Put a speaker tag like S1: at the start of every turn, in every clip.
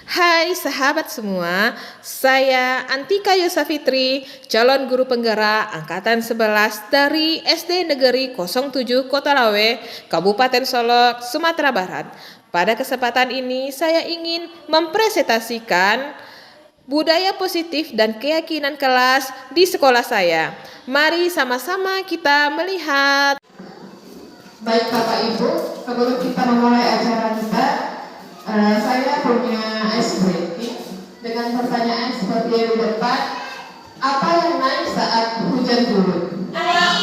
S1: Hai sahabat semua, saya Antika Yosafitri, calon guru penggerak Angkatan 11 dari SD Negeri 07 Kota Lawe, Kabupaten Solok, Sumatera Barat. Pada kesempatan ini saya ingin mempresentasikan budaya positif dan keyakinan kelas di sekolah saya. Mari sama-sama kita melihat.
S2: Baik Bapak Ibu, sebelum kita memulai acara kita, saya punya ice breaking dengan pertanyaan seperti yang di depan. Apa yang naik saat hujan turun?
S3: Air.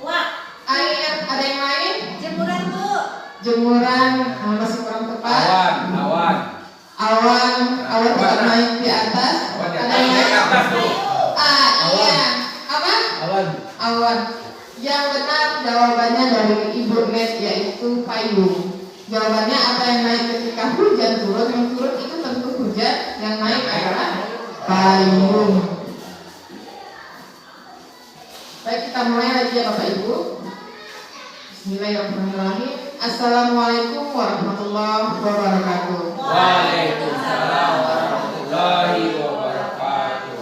S3: Wah.
S2: Air. Ada yang lain?
S3: Jemuran, Bu.
S2: Jemuran, masih kurang tepat.
S3: Awan.
S2: Awan tetap naik di atas. Ada yang lain? Iya. Apa? Awan. Yang benar jawabannya dari Ibu Net, yaitu payung. Jawabannya apa yang naik ketika hujan turun? Yang turun itu tentu hujan, yang naik adalah payung. Baik, kita mulai lagi ya Bapak Ibu. Bismillahirrahmanirrahim. Assalamualaikum warahmatullahi wabarakatuh.
S4: Waalaikumsalam warahmatullahi wabarakatuh.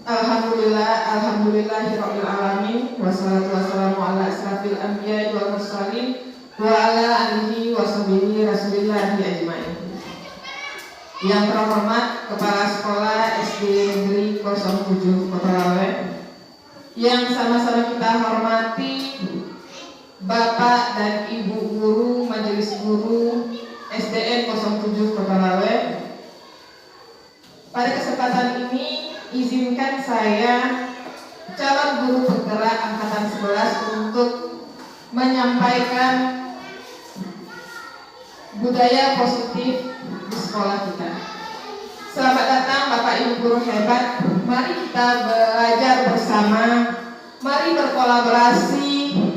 S2: Alhamdulillahirabbil alamin, wassalatu wassalamu ala asrafil anbiya'i wal mursalin wa ala alihi washabihi rasulillahi ajmain. Yang terhormat Kepala Sekolah SD Negeri 07 Kota Lawe, yang sama-sama kita hormati Bapak dan Ibu Guru Majelis Guru SDN 07 Kota Lawe. Pada kesempatan ini izinkan saya, calon guru penggerak Angkatan 11, untuk menyampaikan budaya positif di sekolah kita. Selamat datang Bapak Ibu guru hebat. Mari kita belajar bersama, mari berkolaborasi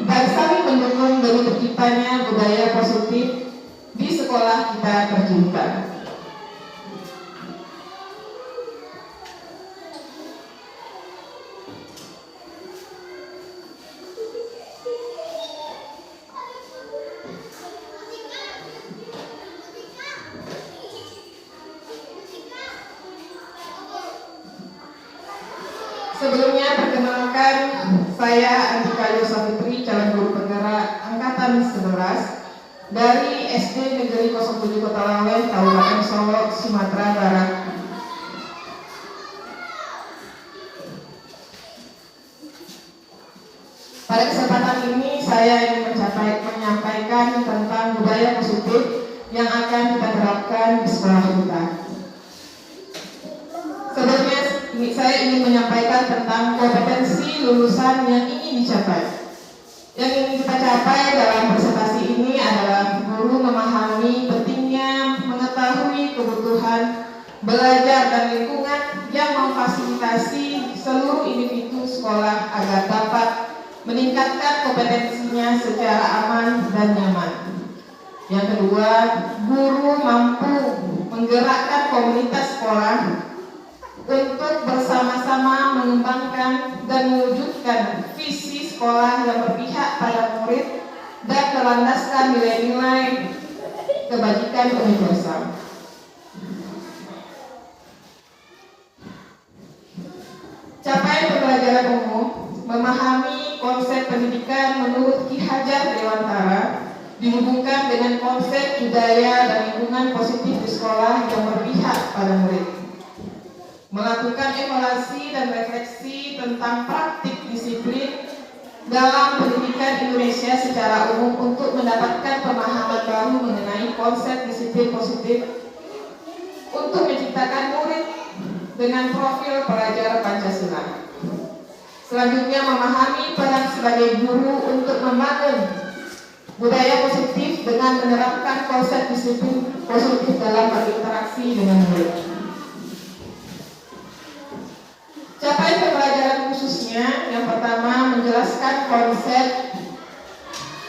S2: dan saling mendukung demi terciptanya budaya positif di sekolah kita tercinta. Sebelumnya perkenalkan, saya Antika Yosafitri, calon guru penggerak Angkatan 11 dari SD Negeri 07 Kota Lawe, Kabupaten Solok, Sumatera Barat. Pada kesempatan ini saya ingin menyampaikan tentang budaya positif yang akan kita terapkan di sekolah kita. Sebelumnya saya ingin menyampaikan tentang kompetensi lulusan yang ingin dicapai. Yang ingin kita capai dalam presentasi ini adalah guru memahami pentingnya mengetahui kebutuhan belajar dan lingkungan yang memfasilitasi seluruh individu sekolah agar dapat meningkatkan kompetensinya secara aman dan nyaman. Yang kedua, guru mampu menggerakkan komunitas sekolah untuk bersama-sama mengembangkan dan mewujudkan visi sekolah yang berpihak pada murid dan berlandaskan nilai-nilai kebajikan universal. Capaian pembelajaran umum, memahami konsep pendidikan menurut Ki Hajar Dewantara, dihubungkan dengan konsep budaya dan lingkungan positif di sekolah yang berpihak pada murid. Melakukan evaluasi dan refleksi tentang praktik disiplin dalam pendidikan Indonesia secara umum untuk mendapatkan pemahaman baru mengenai konsep disiplin positif untuk menciptakan murid dengan profil pelajar Pancasila. Selanjutnya, memahami peran sebagai guru untuk membangun budaya positif dengan menerapkan konsep disiplin positif dalam berinteraksi dengan murid. Capaian pembelajaran khususnya, yang pertama, menjelaskan konsep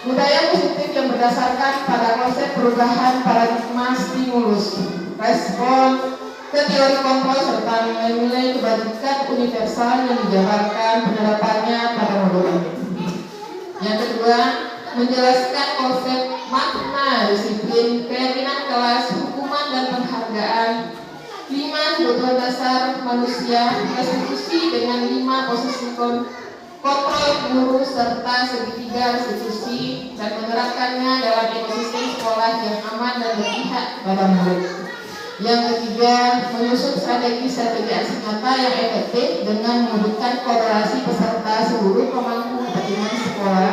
S2: budaya positif yang berdasarkan pada konsep perubahan paradigma stimulus, respon ke teori kontrol serta nilai-nilai kebajikan universal yang dijabarkan penerapannya pada modul ini. Yang kedua, menjelaskan konsep makna disiplin, keyakinan kelas, hukum manusia, restitusi dengan 5 posisi kontrol guru serta segitiga restitusi, dan menerapkannya dalam ekosistem sekolah yang aman dan berpihak pada murid. Yang ketiga, menyusun strategi aksi nyata yang efektif dengan mewujudkan kolaborasi peserta seluruh pemangku kepentingan sekolah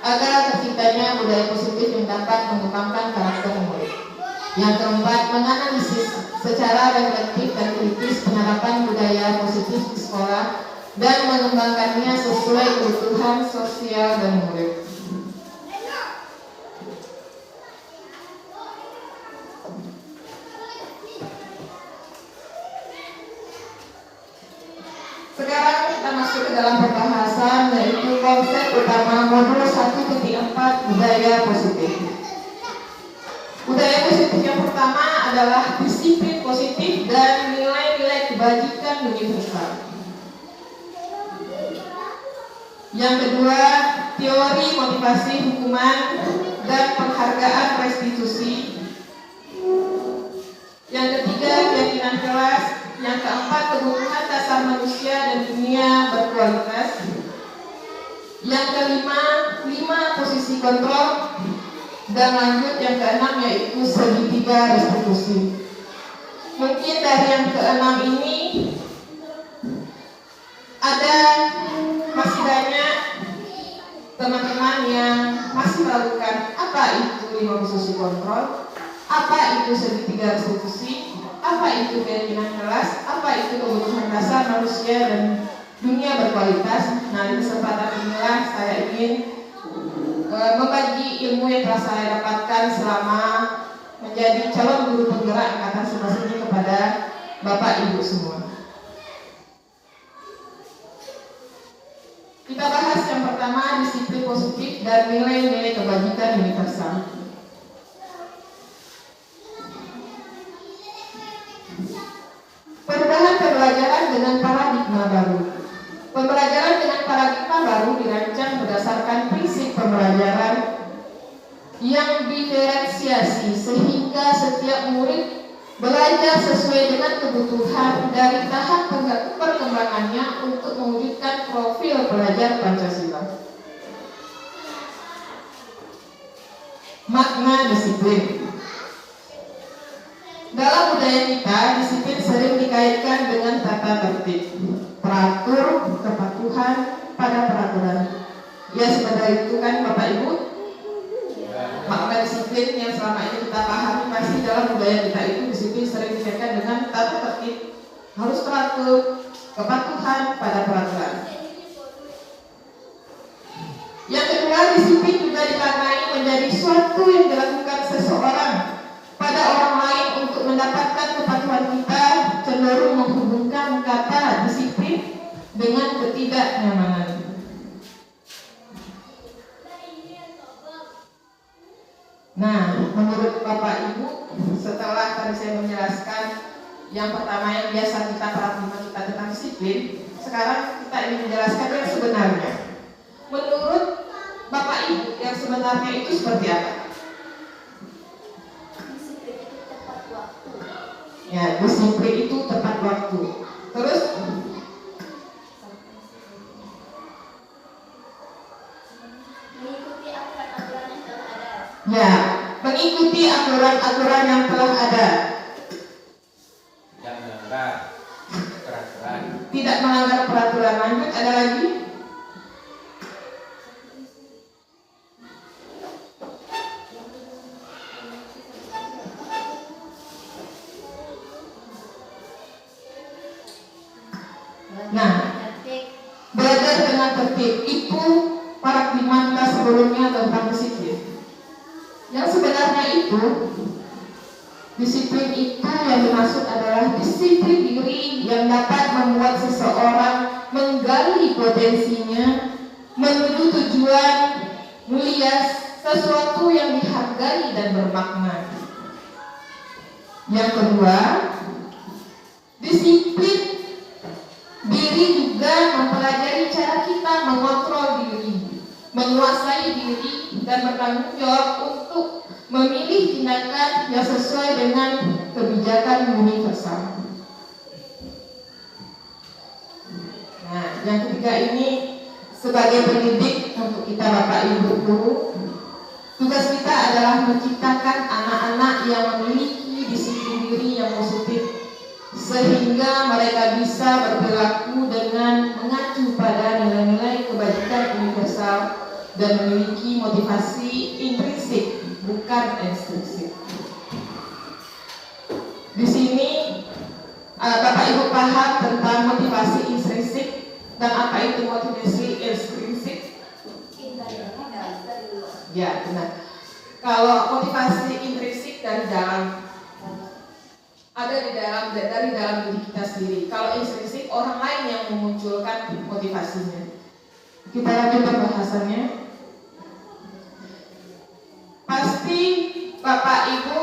S2: agar terciptanya budaya positif yang dapat mengembangkan karakter murid. Yang keempat, menganalisis secara reflektif dan kritis penerapan budaya positif di sekolah dan mengembangkannya sesuai kebutuhan sosial dan murid. Sekarang kita masuk ke dalam pembahasan, yaitu konsep utama modul 1.4 budaya positif. Budaya positif yang pertama adalah disiplin positif dan nilai-nilai kebajikan universal. Yang kedua, teori motivasi hukuman dan penghargaan restitusi. Yang ketiga, keyakinan kelas. Yang keempat, kebutuhan dasar manusia dan dunia berkualitas. Yang kelima, 5 posisi kontrol. Dan lanjut yang keenam, yaitu segitiga restitusi. Mungkin dari yang keenam ini ada masih banyak teman-teman yang masih meragukan apa itu 5 posisi kontrol, apa itu segitiga restitusi, apa itu keyakinan kelas, apa itu kebutuhan dasar manusia dan dunia berkualitas. Nah, di kesempatan inilah saya ingin membagi ilmu yang telah saya dapatkan selama menjadi calon guru penggerak angkatan 11 ini kepada Bapak Ibu semua. Kita bahas yang pertama, disiplin positif dan nilai-nilai kebajikan universal. Perubahan pembelajaran dengan paradigma baru. Pembelajaran dengan paradigma baru dirancang berdasarkan prinsip pembelajaran yang diferensiasi sehingga setiap murid belajar sesuai dengan kebutuhan dari tahap perkembangannya untuk mewujudkan profil pelajar Pancasila. Makna disiplin. Dalam budaya kita, disiplin sering dikaitkan dengan tata tertib, teratur, kepatuhan pada peraturan. Ya, sebenarnya itu kan Bapak Ibu. Makna disiplin yang selama ini kita pahami pasti dalam budaya kita itu disiplin sering dikaitkan dengan tata tertib, harus teratur, kepatuhan pada peraturan. Yang kedua, disiplin juga dimaknai menjadi suatu yang dilakukan seseorang pada orang lain untuk mendapatkan kepatuhan. Kita cenderung menghubungkan kata disiplin dengan ketidaknyamanan. Nah, menurut Bapak Ibu, setelah tadi saya menjelaskan yang pertama yang biasa kita paradigma kita tentang disiplin, sekarang kita ingin menjelaskan yang sebenarnya. Menurut Bapak Ibu, yang sebenarnya itu seperti apa? Ya, disiplin itu tepat waktu. Terus
S3: mengikuti aturan-aturan yang telah ada.
S2: ya, mengikuti aturan-aturan yang telah ada.
S4: Tidak melanggar peraturan.
S2: Tidak melanggar peraturan. Lanjut, ada lagi? Nah, belajar dengan tertib itu paradigma kita sebelumnya tentang disiplin. Yang sebenarnya itu disiplin itu yang dimaksud adalah disiplin diri yang dapat membuat seseorang menggali potensinya menuju tujuan mulia, sesuatu yang dihargai dan bermakna. Yang kedua, disiplin diri juga mempelajari cara kita mengontrol diri, menguasai diri, dan bertanggung jawab untuk memilih tindakan yang sesuai dengan kebijakan universal. yang ketiga ini sebagai pendidik untuk kita Bapak Ibu guru, tugas kita adalah menciptakan anak-anak yang memiliki disiplin diri yang positif sehingga mereka bisa berperilaku dengan mengacu pada nilai-nilai kebajikan universal dan memiliki motivasi intrinsik bukan ekstrinsik. Di sini Bapak Ibu paham tentang motivasi intrinsik dan apa itu motivasi ekstrinsik? Ya, benar. Kalau motivasi intrinsik dari dalam, ada dari dalam diri kita sendiri. Kalau ekstrinsik orang lain yang memunculkan motivasinya. Kita lanjut pembahasannya. Pasti Bapak Ibu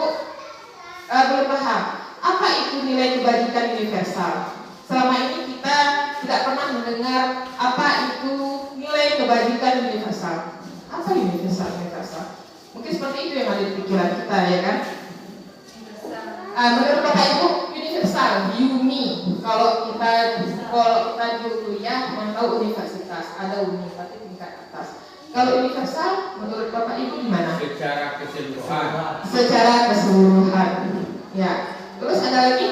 S2: belum paham apa itu nilai kebajikan universal. Selama ini kita tidak pernah mendengar apa itu nilai kebajikan universal. Apa universal? Mungkin seperti itu yang ada di pikiran kita, ya kan? Menurut Bapak Ibu, universal, uni. Kalau kita di kuliah, memang tahu universitas, ada uni, tapi tingkat atas. Kalau universal, menurut Bapak Ibu gimana?
S4: Secara keseluruhan.
S2: Secara keseluruhan. Ya. Terus ada lagi?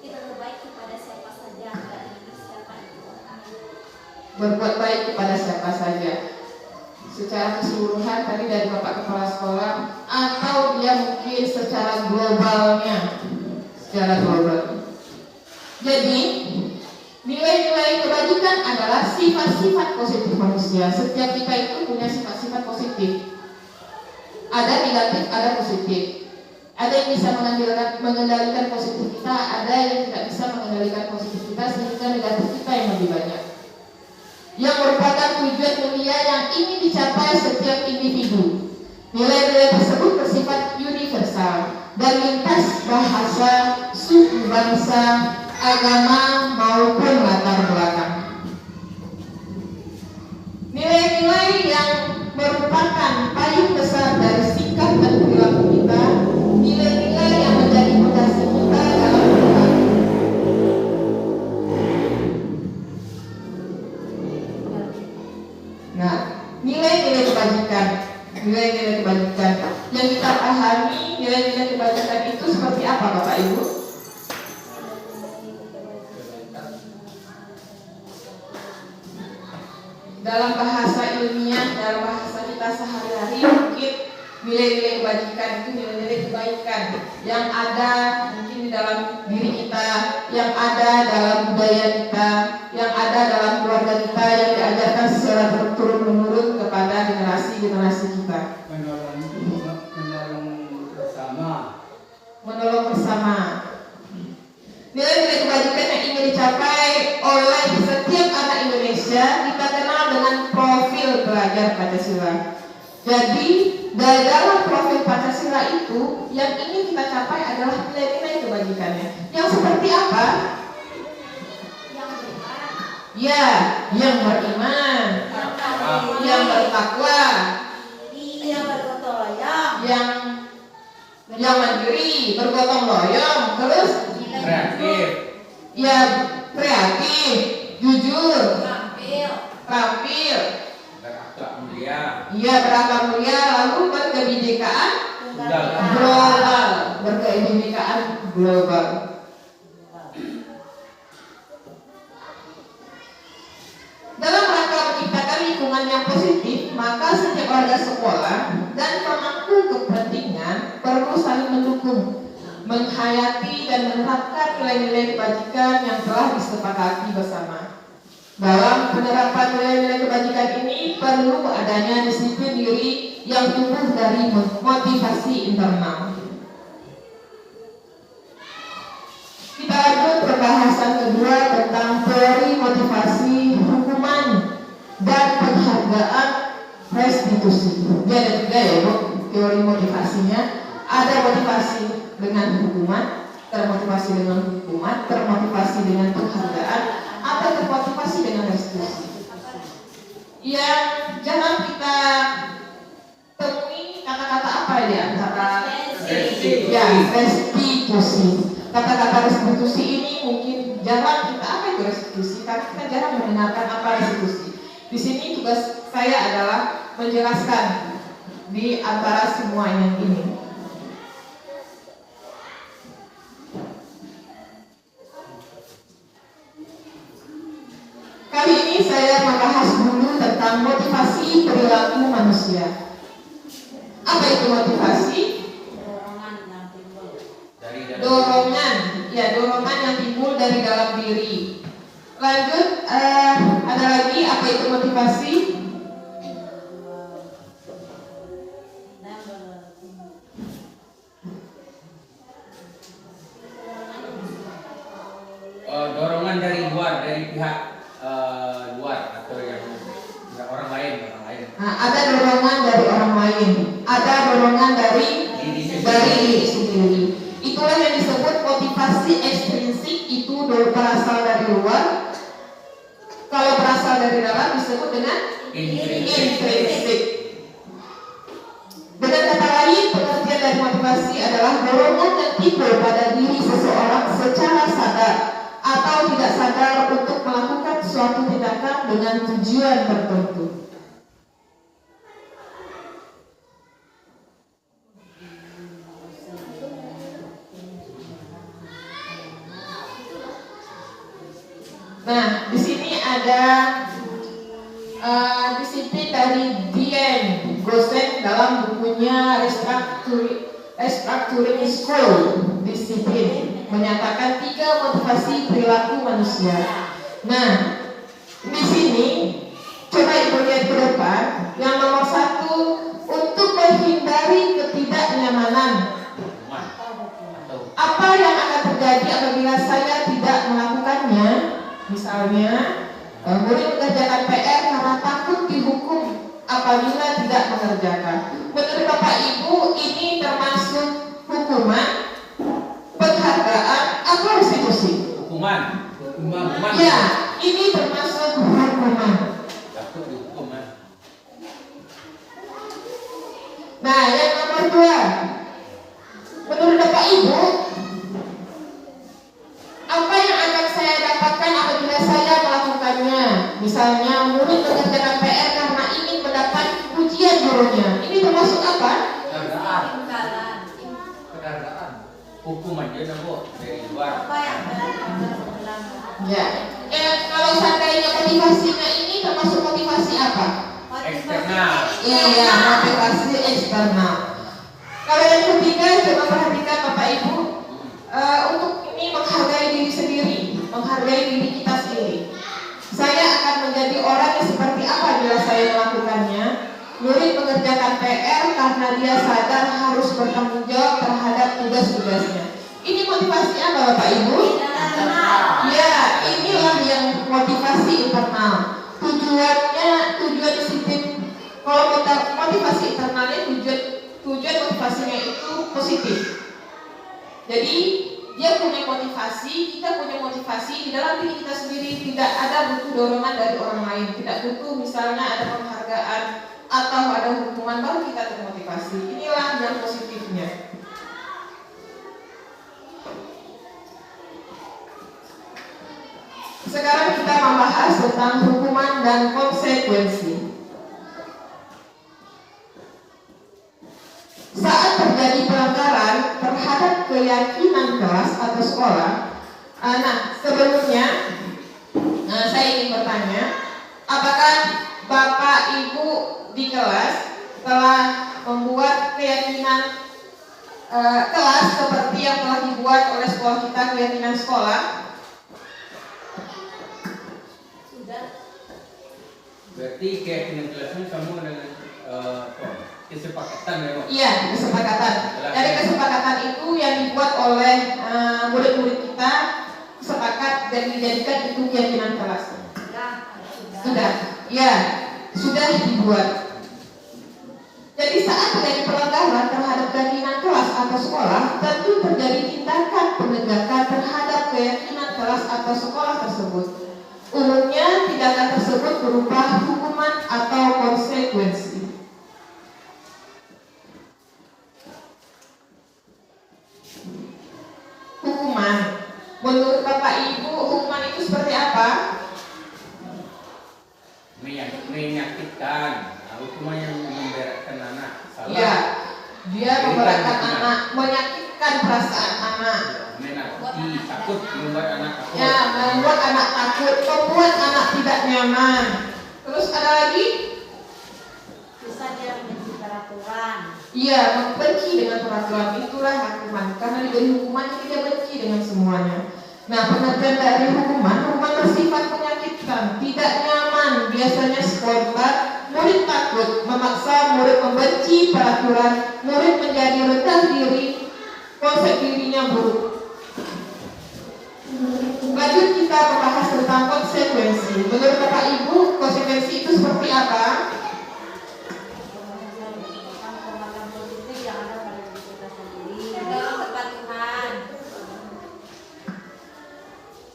S3: Kita berbaik kepada siapa saja, tidak ingin siapa itu.
S2: Berbuat baik kepada siapa saja. Secara keseluruhan tadi dari Bapak Kepala Sekolah, atau dia mungkin secara globalnya, secara global. Jadi nilai-nilai kebajikan adalah sifat-sifat positif manusia. Setiap kita itu punya sifat-sifat positif. Ada negatif, ada positif. Ada yang bisa mengendalikan positif kita, ada yang tidak bisa mengendalikan positif kita, sehingga negatif kita yang lebih banyak. Yang merupakan tujuan mulia yang ingin dicapai setiap individu. Nilai-nilai tersebut bersifat universal dan lintas bahasa, suku, bangsa, agama maupun latar belakang. Nilai-nilai yang merupakan payung besar dari sikap dan perilaku kita, nilai-nilai yang menjadi fondasi kita dalam berlaku. Nah, nilai-nilai kebajikan yang kita pahami, nilai-nilai kebajikan itu seperti apa, Bapak Ibu? Dalam bahasa ilmiah, dalam bahasa kita sehari-hari, mungkin nilai-nilai kebajikan itu nilai-nilai kebaikan yang ada mungkin di dalam diri kita, yang ada dalam budaya kita, yang ada dalam keluarga kita, yang diajarkan secara turun-menurun kepada generasi-generasi kita. Menolong bersama. Nilai-nilai kebajikan yang ingin dicapai oleh setiap anak Indonesia kita kenal dengan profil pelajar Pancasila. Jadi dalam profil Pancasila itu yang ingin kita capai adalah nilai-nilai kebajikannya. Yang seperti apa?
S3: Yang beriman,
S2: Ya, yang beriman, yang bertakwa,
S3: yang bergotong royong,
S2: yang mandiri, bergotong royong, terus
S4: Kreatif.
S2: ya kreatif, jujur, tampil,
S4: Berakhlak mulia.
S2: ia berakhlak mulia, lalu berkebinekaan global, berkebinekaan global. Dalam rangka menciptakan lingkungan yang positif, maka setiap warga sekolah dan pemangku kepentingan perlu saling mendukung, menghayati dan menerapkan nilai-nilai kebajikan yang telah disepakati bersama. Dalam penerapan nilai-nilai kebajikan ini perlu adanya disiplin diri yang tumbuh dari motivasi internal. Kita lanjut pembahasan kedua tentang teori motivasi, hukuman, dan penghargaan restitusi. Jadi ada tiga ya Bu, teori motivasinya. Ada motivasi dengan hukuman, termotivasi dengan hukuman, termotivasi dengan penghargaan, atau termotivasi dengan restitusi. Yang jangan kita temui kata-kata apa di antara ya restitusi. kata-kata restitusi ini mungkin jarang kita, apa itu restitusi? Karena kita jarang mendengarkan apa restitusi. Di sini tugas saya adalah menjelaskan di antara semua yang ini. Kali ini saya membahas dulu tentang motivasi perilaku manusia. Apa itu motivasi? Dorongan, ya dorongan yang timbul dari dalam diri. Lanjut, ada lagi apa itu motivasi?
S4: Dorongan dari luar, dari pihak luar atau yang orang lain.
S2: Nah, ada dorongan dari orang lain, ada dorongan dari diri sendiri. Itulah yang disebut motivasi ekstrinsik, itu berasal dari luar. Kalau berasal dari dalam disebut dengan intrinsik. Dengan kata lain, pengertian dari motivasi adalah dorongan yang timbul pada diri seseorang secara sadar atau tidak sadar untuk melakukan suatu tindakan dengan tujuan tertentu. Nah, di sini ada disiplin dari Diane Gosen dalam bukunya Restructuring School Disiplin menyatakan 3 motivasi perilaku manusia. Nah, di sini coba ibu lihat ke depan. Yang nomor 1, untuk menghindari ketidaknyamanan. Apa yang akan terjadi apabila saya tidak melakukannya? Misalnya, murid mengerjakan PR karena takut dihukum apabila tidak mengerjakan. Menurut Bapak Ibu, ini termasuk hukuman, penghargaan, atau restitusi?
S4: Hukuman.
S2: Ya, ini termasuk hukuman.
S4: Takut dihukum.
S2: Nah, yang nomor 2, menurut Bapak Ibu, apa yang akan saya dapatkan apabila saya melakukannya? Misalnya, murid mengerjakan PR karena ingin mendapat pujian gurunya. Ini termasuk apa?
S4: Penghargaan. Hukuman dia nabo dari luar.
S2: Ya. Kalau seandainya motivasinya ini termasuk motivasi apa?
S4: Eksternal.
S2: Iya, motivasi eksternal. Kalau yang ketiga, coba perhatikan Bapak Ibu, untuk ini menghargai diri sendiri, menghargai diri kita sendiri. Saya akan menjadi orang yang seperti apa bila saya melakukannya? Murid mengerjakan PR karena dia sadar harus bertanggung jawab terhadap tugas-tugasnya. Ini motivasi apa Bapak Ibu? Ya, inilah yang motivasi internal. Tujuan disiplin. Kalau kita motivasi internalnya, tujuan motivasinya itu positif. Jadi dia punya motivasi, kita punya motivasi di dalam diri kita sendiri, tidak ada butuh dorongan dari orang lain, tidak butuh misalnya ada penghargaan atau ada hukuman baru kita termotivasi. Inilah yang positifnya. Sekarang kita membahas tentang hukuman dan konsekuensi. Saat terjadi pelanggaran terhadap keyakinan kelas atau sekolah, sebelumnya saya ingin bertanya, apakah Bapak Ibu di kelas telah membuat keyakinan kelas seperti yang telah dibuat oleh sekolah kita, keyakinan sekolah?
S3: Sudah.
S4: Berarti keyakinan kelasnya sama dengan kesepakatan ya Pak?
S2: Iya, kesepakatan. Dari kesepakatan itu yang dibuat oleh murid-murid kita, sepakat dan dijadikan itu keyakinan kelas. Sudah, ya, sudah dibuat. Jadi saat terjadi pelanggaran terhadap keyakinan kelas atau sekolah, tentu terjadi tindakan penegakan terhadap keyakinan kelas atau sekolah tersebut. Umumnya tindakan tersebut berupa hukuman atau konsekuensi. hukuman. Menurut Bapak Ibu, hukuman itu seperti apa?
S4: Menyakitkan. Hukuman yang memberatkan anak. Salah.
S2: Ya, dia memberatkan anak, menyakitkan perasaan anak.
S4: Menakut, takut, membuat anak takut.
S2: Ya, membuat anak takut, membuat anak tidak nyaman. Terus ada lagi?
S3: Bisa dia membenci peraturan.
S2: Iya, membenci dengan peraturan, itulah hukuman. Karena diberi hukuman jadi dia benci dengan semuanya. Nah, pengertian dari hukuman bersifat menyakitkan, tidak nyaman, biasanya spontan, murid takut, memaksa murid membenci peraturan, murid menjadi rendah diri, konsep dirinya buruk. Lanjut kita membahas tentang konsekuensi. Menurut Bapak Ibu, konsekuensi itu seperti apa?
S3: Pemahaman positif yang ada pada diri kita sendiri. Mendorong kepatuhan.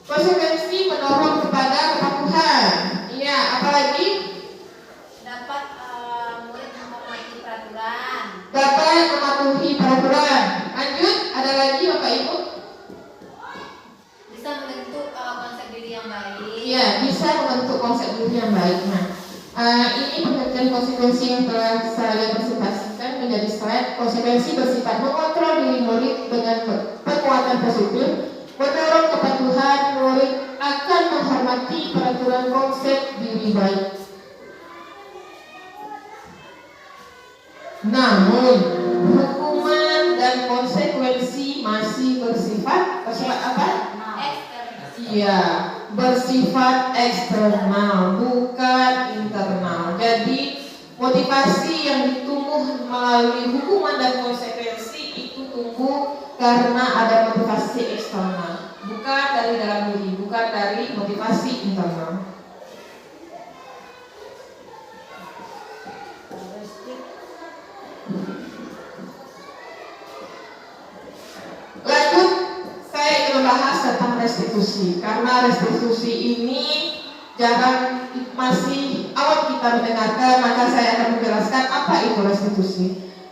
S2: Konsekuensi mendorong kepada kepatuhan. Iya, apalagi?
S3: Dapat murid menghormati peraturan.
S2: Dapat mematuhi peraturan. Lanjut, ada lagi Bapak Ibu?
S3: Bisa membentuk konsep diri yang baik.
S2: Iya, bisa membentuk konsep diri yang baik. Nah, ini pengertian konsekuensi yang telah saya presentasikan menjadi slide. Konsekuensi bersifat mengontrol diri murid dengan penguatan positif, mendorong kepatuhan murid akan menghormati peraturan konsep diri baik. Namun, hukuman dan konsekuensi masih bersifat apa? Iya, bersifat eksternal, bukan internal. Jadi, motivasi yang ditumbuh melalui hukuman dan konsekuensi itu tumbuh karena ada motivasi eksternal, bukan dari dalam diri, bukan dari motivasi internal. Lanjut, saya ingin membahas tentang restitusi. Karena restitusi ini masih awal kita mendengarkan, maka saya akan menjelaskan apa itu restitusi.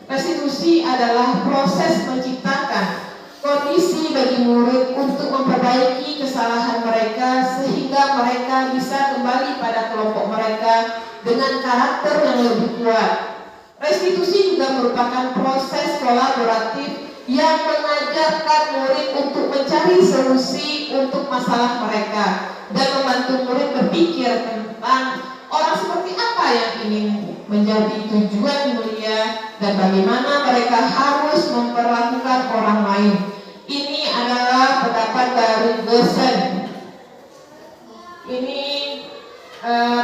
S2: Restitusi adalah proses menciptakan kondisi bagi murid untuk memperbaiki kesalahan mereka sehingga mereka bisa kembali pada kelompok mereka dengan karakter yang lebih kuat. Restitusi juga merupakan proses kolaboratif yang mengajarkan murid untuk mencari solusi untuk masalah mereka dan membantu murid berpikir tentang orang seperti apa yang ingin menjadi tujuan mulia dan bagaimana mereka harus memperlakukan orang lain. Ini adalah pendapat dari dosen. Ini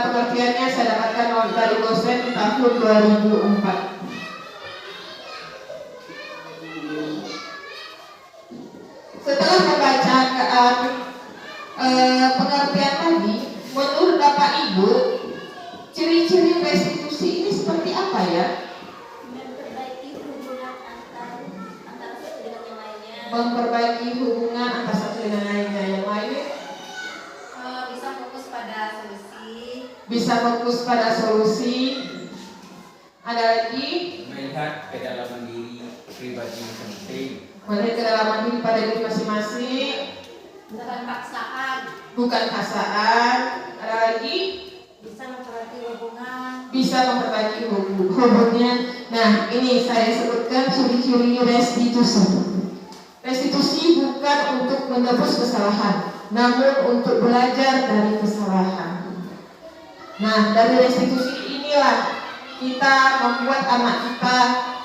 S2: pengertiannya saya dapatkan dari dosen di tahun 2004. Setelah membaca pengertian tadi, menurut Bapak Ibu, ciri-ciri restitusi ini seperti apa ya?
S3: Memperbaiki hubungan antara satu dengan yang lainnya.
S2: Memperbaiki hubungan antara satu dengan lainnya. Yang lainnya
S3: Bisa fokus pada solusi.
S2: bisa fokus pada solusi. Ada lagi,
S4: Melihat kedalaman diri pribadi masing-masing.
S2: melihat kedalaman diri pada diri masing-masing,
S3: Bukan paksaan.
S2: bukan paksaan. Ada lagi,
S3: Bisa memperbaiki hubungan.
S2: bisa memperbaiki hubungan. Nah, ini saya sebutkan ciri-ciri restitusi. Restitusi bukan untuk menebus kesalahan, namun untuk belajar dari kesalahan. Nah, dari restitusi inilah kita membuat anak kita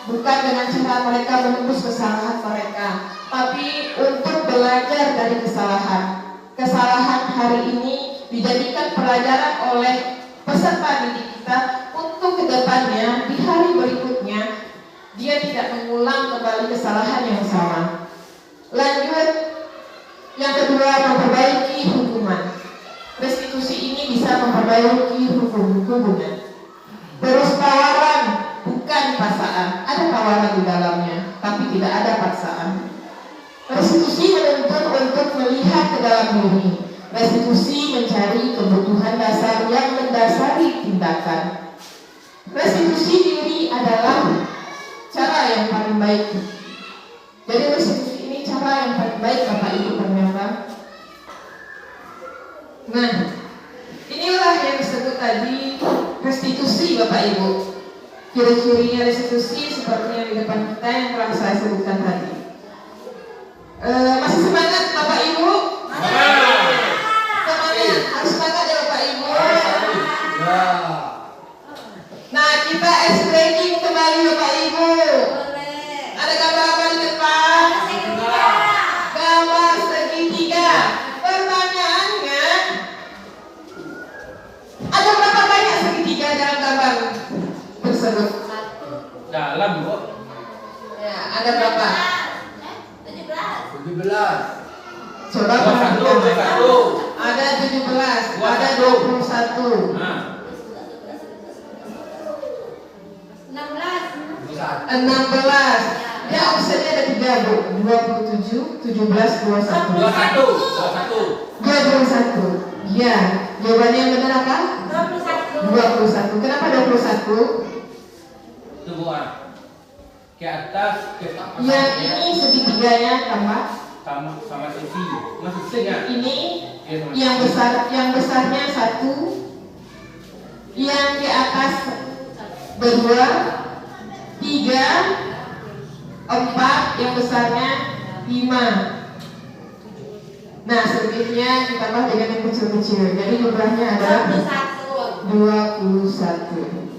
S2: bukan dengan cara mereka menebus kesalahan mereka, tapi untuk belajar dari kesalahan. Kesalahan hari ini dijadikan pelajaran oleh peserta didik kita untuk kedepannya di hari berikutnya dia tidak mengulang kembali kesalahan yang sama. Lanjut, yang kedua, memperbaiki hubungan. Restitusi ini bisa memperbaiki hubungan. Terus tawaran, bukan paksaan. Ada tawaran di dalamnya, tapi tidak ada paksaan. Restitusi menuntut untuk melihat ke dalam diri. Restitusi mencari kebutuhan dasar yang mendasari tindakan. Restitusi diri adalah cara yang paling baik. Jadi restitusi ini cara yang paling baik Bapak Ibu ternyata. Nah, inilah yang disebut tadi restitusi Bapak Ibu. Ciri-cirinya restitusi seperti yang di depan kita yang telah saya sebutkan tadi. Masih semangat Bapak Ibu? Semangat, harus semangat ya Bapak Ibu. Nah, kita S-ranking kembali Bapak Ibu.
S3: Boleh.
S2: Ada gambar apa di depan? Gambar segitiga. Pertanyaannya, ada berapa banyak segitiga dalam gambar tersebut?
S4: Dalam kok.
S2: Ya, ada berapa?
S3: 17.
S2: Coba
S4: 21.
S2: ada 17, ada 21,
S4: Nah,
S3: 16.
S2: 16. Ya, opsinya ada 3 Bu, 27, 17, 21. 21. Ya, jawabannya yang benar apa? 21. Kenapa 21?
S4: tunggu ke atas ke
S2: Yang ini segitiganya tambah.
S4: sama sisi. Maksudnya
S2: Ini yang besarnya 1, yang di atas 2, 3, 4, yang besarnya 5. Nah, selebihnya ditambah dengan yang kecil-kecil. Jadi jumlahnya adalah 21.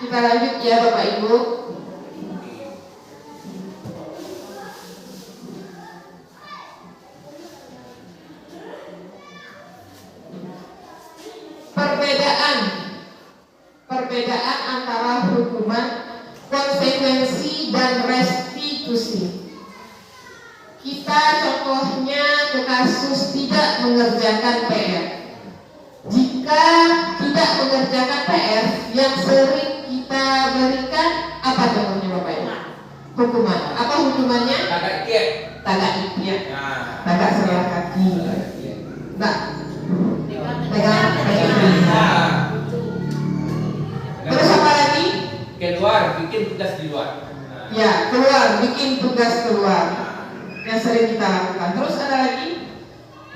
S2: Kita lanjut ya Bapak Ibu. Perbedaan antara hukuman, konsekuensi dan restitusi. Kita contohnya ke kasus tidak mengerjakan PR. Jika tidak mengerjakan PR, yang sering kita berikan apa contohnya Bapak Ibu? Hukuman. Apa hukumannya?
S4: Tagak ikiat.
S2: Tagak ikiat.
S4: Nah,
S2: Tagak sebelah kaki. Nah, pegang.
S4: Nah,
S2: Terus apa lagi?
S4: keluar bikin tugas di luar. Nah,
S2: Ya, keluar, bikin tugas keluar. Yang sering kita lakukan. Terus ada lagi?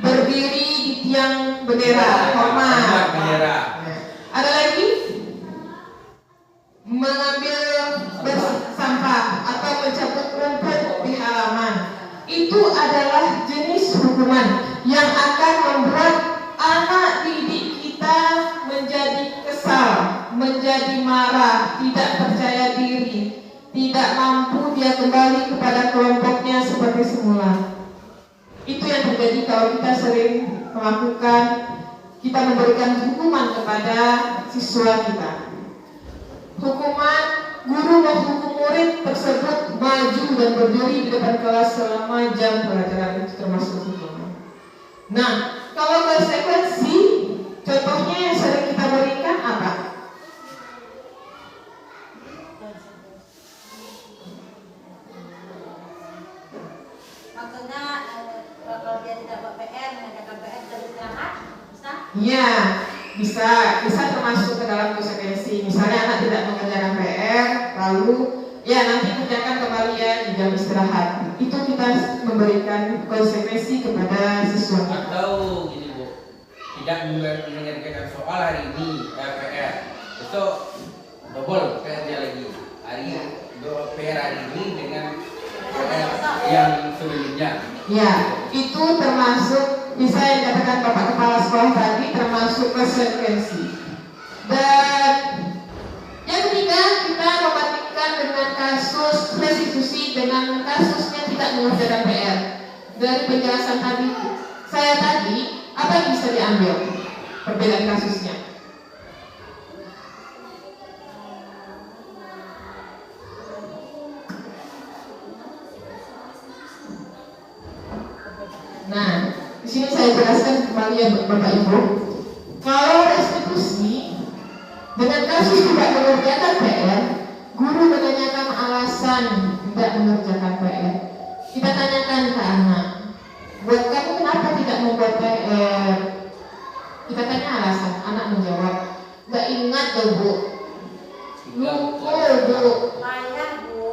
S2: Berdiri di tiang bendera, hormat.
S4: bendera.
S2: Ada lagi? Mengambil sampah atau mencabut rumput di halaman. Itu adalah jenis hukuman yang akan membuat anak didik kita menjadi kesal, menjadi marah, tidak percaya diri, tidak mampu dia kembali kepada kelompoknya seperti semula. Itu yang terjadi kalau kita sering melakukan, kita memberikan hukuman kepada siswa kita. Hukuman, guru menghukum murid tersebut maju dan berdiri di depan kelas selama jam pelajaran, itu termasuk hukuman. Nah, kalau konsekuensi, contohnya yang sering kita berikan apa?
S3: Maksudnya kalau dia tidak buat PR, mengerjakan PR dan istirahat, bisa?
S2: Ya, bisa termasuk ke dalam konsekuensi. Misalnya anak tidak mengerjakan PR, lalu ya nanti kerjakan kembali ya di jam istirahat. Itu kita memberikan konsekuensi kepada siswa.
S4: Atau gini Bu, tidak mengerjakan soal hari ini PR, besok double kerja lagi hari PR hari ini dengan PR yang sebelumnya.
S2: Ya, itu termasuk bisa yang katakan Bapak Kepala Sekolah tadi, termasuk konsekuensi. Dan yang ketiga, kita membandingkan dengan kasus restitusi dengan kasusnya tidak mengerjakan PR. Dari penjelasan saya tadi, apa yang bisa diambil perbedaan kasusnya? Nah, di sini saya jelaskan kembali ya Bapak Ibu. Kalau restitusi dengan kasus tidak mengerjakan PR, guru menanyakan alasan tidak mengerjakan PR. Kita tanyakan ke anak, buat kamu kenapa tidak membuat PR? Kita tanya alasan, anak menjawab, nggak ingat loh Bu, lupa Bu.
S3: Payah Bu.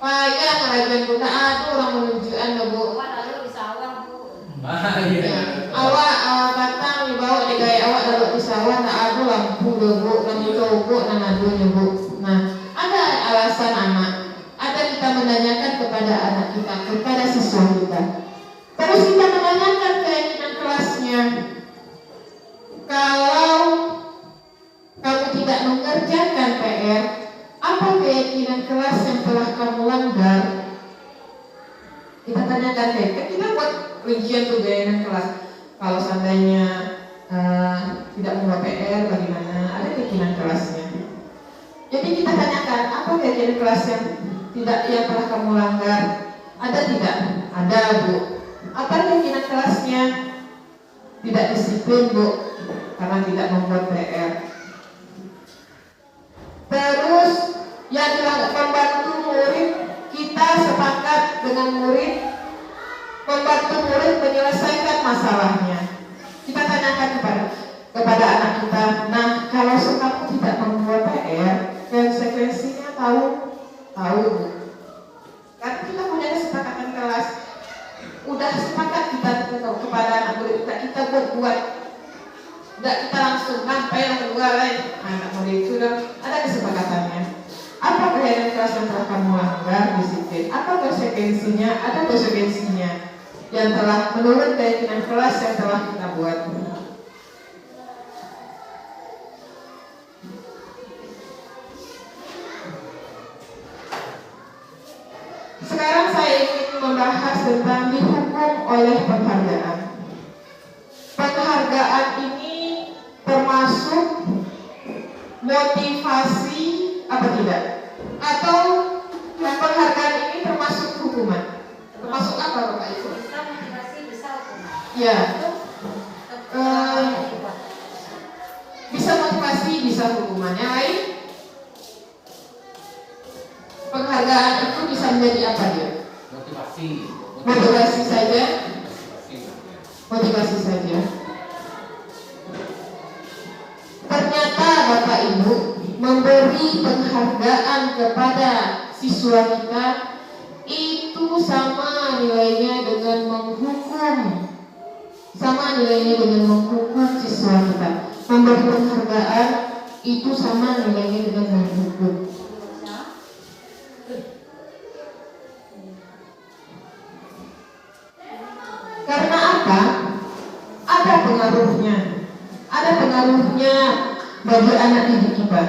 S2: payah ngerajain Bu, tak ada orang menunjukkan loh Bu.
S3: Awak lalu di sawah Bu.
S4: Iya.
S2: Awak batang dibawa di gaya awak lalu di sawah tak ada lampu loh Bu, lampu cowok dan adunya Bu. Nah, ada alasan anak, ada kita menanyakan kepada anak kita, kepada siswa kita. Terus kita menanyakan keinginan kelasnya. Kalau kamu tidak mengerjakan PR, apa keyakinan kelas yang telah kamu langgar? Kita tanyakan kita buat rincian tuh keyakinan kelas. Kalau seandainya tidak membuat PR, bagaimana? Ada keyakinan kelasnya. Jadi kita tanyakan apa keyakinan kelas yang telah kamu langgar? Ada tidak? Ada Bu. Apa keyakinan kelasnya? Tidak disiplin Bu, karena tidak membuat PR. Terus yang membantu murid, kita sepakat dengan murid membantu murid menyelesaikan masalahnya. Kita tanyakan kepada anak kita, nah kalau kamu tidak membuat PR, konsekuensinya tahu Bu. Karena kita punya kesepakatan kelas, udah sepakat kita kepada anak murid kita buat. Tidak kita langsung sampai yang kedua lain. Anak murid sudah ada kesepakatannya. Apa keyakinan kelas yang telah kamu langgar disiplin? Apa konsekuensinya? Ada konsekuensinya yang telah menurut keyakinan kelas yang telah kita buat. Sekarang saya ingin membahas tentang dihukum oleh penghargaan. Penghargaan ini termasuk motivasi apa tidak? Atau penghargaan ini termasuk hukuman? Termasuk apa Bapak Ibu?
S3: Bisa motivasi, bisa hukuman.
S2: Ya, bisa motivasi, bisa hukuman. Yang lain? Penghargaan itu bisa menjadi apa dia? Motivasi saja. Motivasi saja. Ternyata Bapak Ibu memberi penghargaan kepada siswa kita itu sama nilainya dengan menghukum. Sama nilainya dengan menghukum siswa kita. Memberi penghargaan itu sama nilainya dengan menghukum. Karena apa? Ada pengaruhnya. Ada pengaruhnya bagi anak didik kita.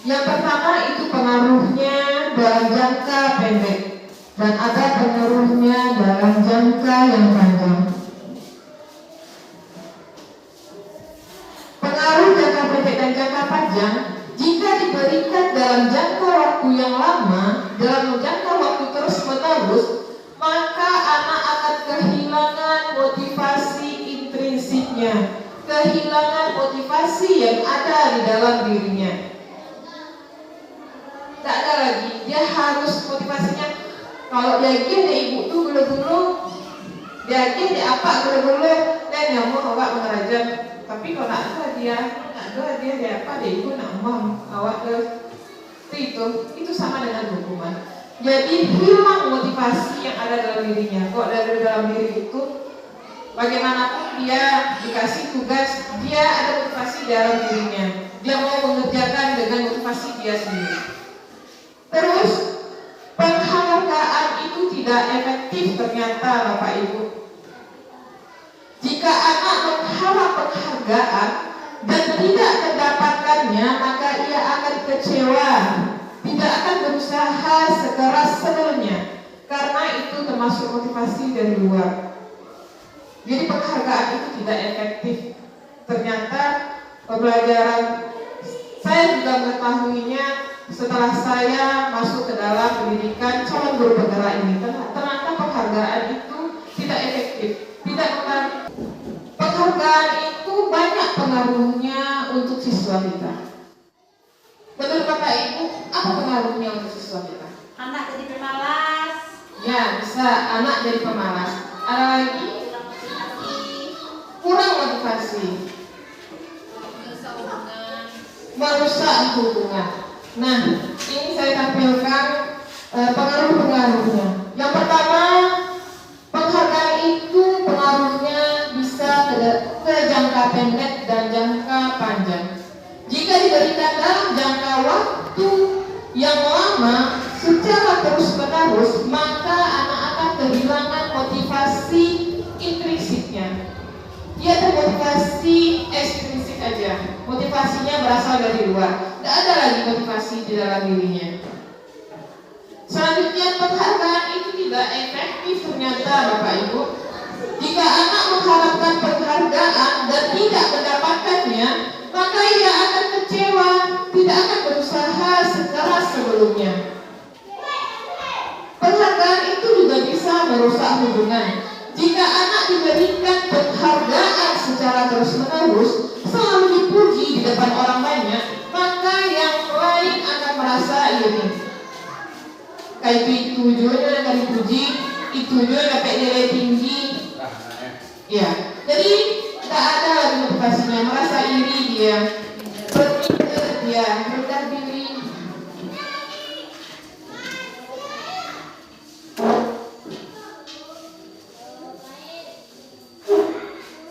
S2: Yang pertama itu pengaruhnya dalam jangka pendek dan ada pengaruhnya dalam jangka yang panjang. Pengaruh jangka pendek dan jangka panjang jika diberikan dalam jangka waktu yang lama, dalam jangka waktu terus menerus, maka anak akan kehilangan motivasi intrinsiknya, kehilangan motivasi yang ada di dalam dirinya. Tak ada lagi, dia harus motivasinya. Kalau dia ibu tuh gulu-gulu, dia apa gulu-gulu, dan yang mau awak mengajar. Tapi kalau nak ada dia apa dia ibu nak mau awak itu sama dengan hukuman. Jadi hilang motivasi yang ada dalam dirinya. Kok dari dalam diri itu bagaimanapun dia dikasih tugas, dia ada motivasi dalam dirinya. Dia mau mengerjakan dengan motivasi dia sendiri. Terus penghargaan itu tidak efektif ternyata Bapak Ibu. Jika anak mengharap penghargaan dan tidak mendapatkannya, maka ia akan kecewa, tidak akan berusaha sekeras sebelumnya, karena itu termasuk motivasi dari luar. Jadi penghargaan itu tidak efektif. Ternyata pembelajaran saya juga mengetahuinya setelah saya masuk ke dalam pendidikan calon guru penggerak ini. Ternyata penghargaan itu tidak efektif, tidak menarik. Penghargaan itu banyak pengaruhnya untuk siswa kita. Menurut Bapak Ibu, apa pengaruhnya untuk siswa kita?
S3: Anak jadi pemalas.
S2: Ya, bisa anak jadi pemalas. Ada lagi? Kurang motivasi. Merusak hubungan. Nah, ini saya tampilkan pengaruh-pengaruhnya. Yang pertama, penghargaan itu pengaruhnya bisa ke jangka pendek dan jangka panjang. Jika diberikan dalam jangka waktu yang lama secara terus-menerus, maka anak akan kehilangan motivasi intrinsiknya. Dia termotivasi ekstrinsik aja. Motivasinya berasal dari luar. Tidak ada lagi motivasi di dalam dirinya. Selanjutnya, penghargaan itu tidak efektif ternyata Bapak Ibu. Jika anak mengharapkan penghargaan dan tidak mendapatkannya, maka ia akan kecewa, tidak akan berusaha sekeras sebelumnya. Penghargaan itu juga bisa merusak hubungan. Jika anak diberikan penghargaan secara terus-menerus, selalu dipuji di depan orang banyak, maka yang lain akan merasa iri. Kayak itu tujuannya akan dipuji, itu juga dapat nilai tinggi. Ya, jadi tak ada lagi motivasinya, merasa iri dia, berpikir dia, rendah diri.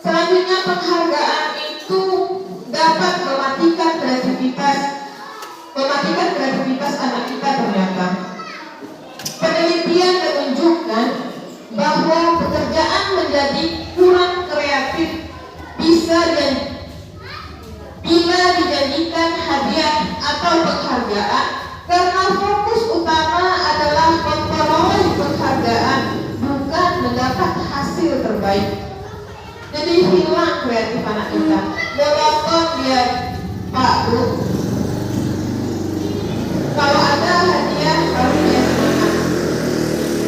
S2: Selanjutnya, penghargaan itu dapat mematikan kreativitas anak kita ternyata. Penelitian menunjukkan bahwa pekerjaan menjadi kurang kreatif bila dijadikan hadiah atau penghargaan, karena fokus utama adalah memperoleh penghargaan, bukan mendapat hasil terbaik. Jadi hilang kreatif anak kita. Walaupun dia Pak Bu, kalau ada hadiah baru dia semangat.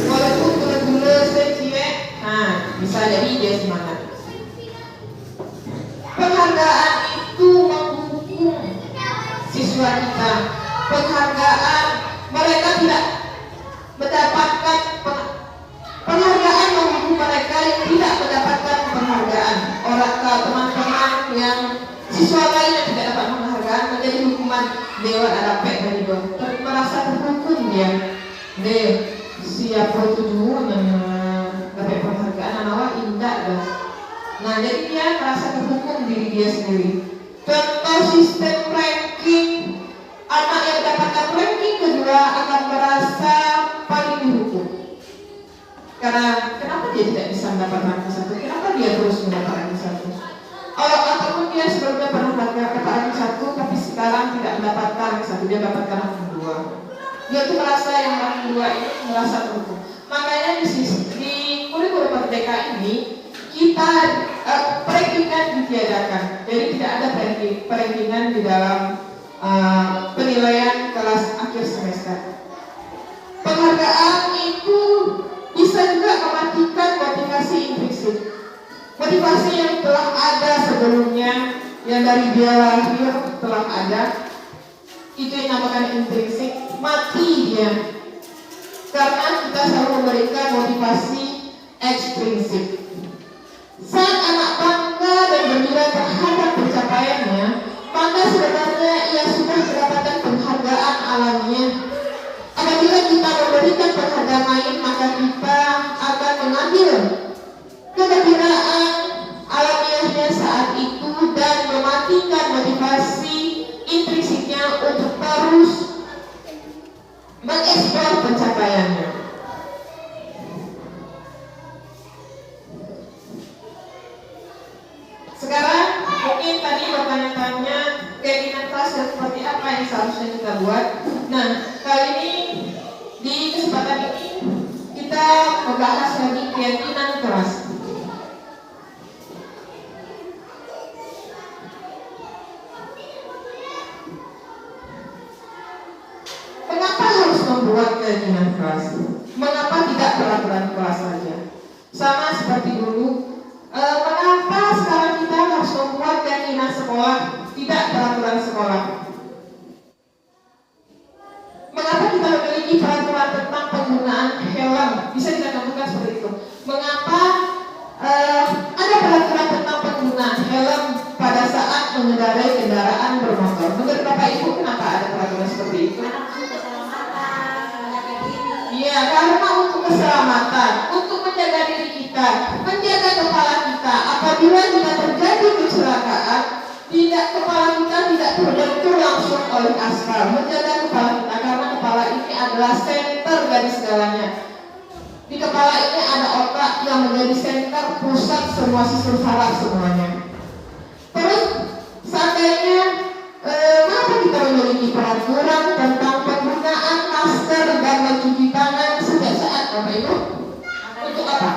S2: Walaupun gula-gula seciwek, bisa jadi dia semangat. Penghargaan itu menghukum siswa kita. Penghargaan mereka tidak mendapatkan penghargaan menghukum mereka yang tidak mendapatkan penghargaan. Orang teman-teman yang siswa lain yang tidak dapat penghargaan menjadi hukuman dewan adapek dari dokter, merasa terhukum dia. Siapa tujuan dapat penghargaan anak indah dah. Nah, jadi dia merasa terhukum diri dia sendiri. Contoh sistem ranking, anak yang mendapatkan ranking kedua akan merasa paling dihukum. Karena kenapa dia tidak bisa mendapat ranking satu? Kenapa dia terus mendapat ranking satu? Ataupun dia sebelumnya pernah dapat ranking satu, tapi sekarang tidak mendapatkan ranking satu, dia dapatkan ranking dua. Dia tuh merasa yang ranking dua ini merasa terhukum. Makanya di kurikulum Merdeka ini kita perankingan ditiadakan. Jadi tidak ada perankingan di dalam penilaian kelas akhir semester. Penghargaan itu bisa juga mematikan motivasi intrinsik. Motivasi yang telah ada sebelumnya, yang dari dia lahir telah ada, itu yang dinamakan intrinsik, mati dia. Karena kita selalu memberikan motivasi ekstrinsik. Saat anak bangga dan gembira terhadap pencapaiannya, maka sebenarnya ia sudah mendapatkan penghargaan alamiah. Apabila kita memberikan penghargaan lain, maka kita akan mengambil kegembiraan alamiahnya saat itu dan mematikan motivasi intrinsiknya untuk terus mengeksplor pencapaiannya. Sekarang mungkin tadi bertanya-tanya keinginan kelas dan seperti apa yang seharusnya kita buat. Nah, kali ini di kesempatan ini kita membahas lagi keyakinan keras. Mengapa harus membuat keyakinan keras? Mengapa tidak peraturan kelas saja? Sama seperti dulu. Mengapa sekarang kita harus membuat keyakinan sekolah, tidak peraturan sekolah? Mengapa kita memiliki peraturan tentang penggunaan helm? Bisa kita lakukan seperti itu. Mengapa ada peraturan tentang penggunaan helm pada saat mengendarai kendaraan bermotor? Menurut Bapak Ibu, kenapa ada peraturan seperti itu?
S3: Karena untuk keselamatan, menjaga diri.
S2: apabila kita terjadi kecelakaan, tidak kepala kita tidak terbentur langsung oleh aspal. Menjaga kepala kita karena kepala ini adalah senter dari segalanya. Di kepala ini ada otak yang menjadi senter pusat semua sistem saraf semuanya. Terus seandainya mengapa kita memiliki peraturan tentang penggunaan masker dan mencuci tangan setiap saat, Bapak Ibu? Untuk apa?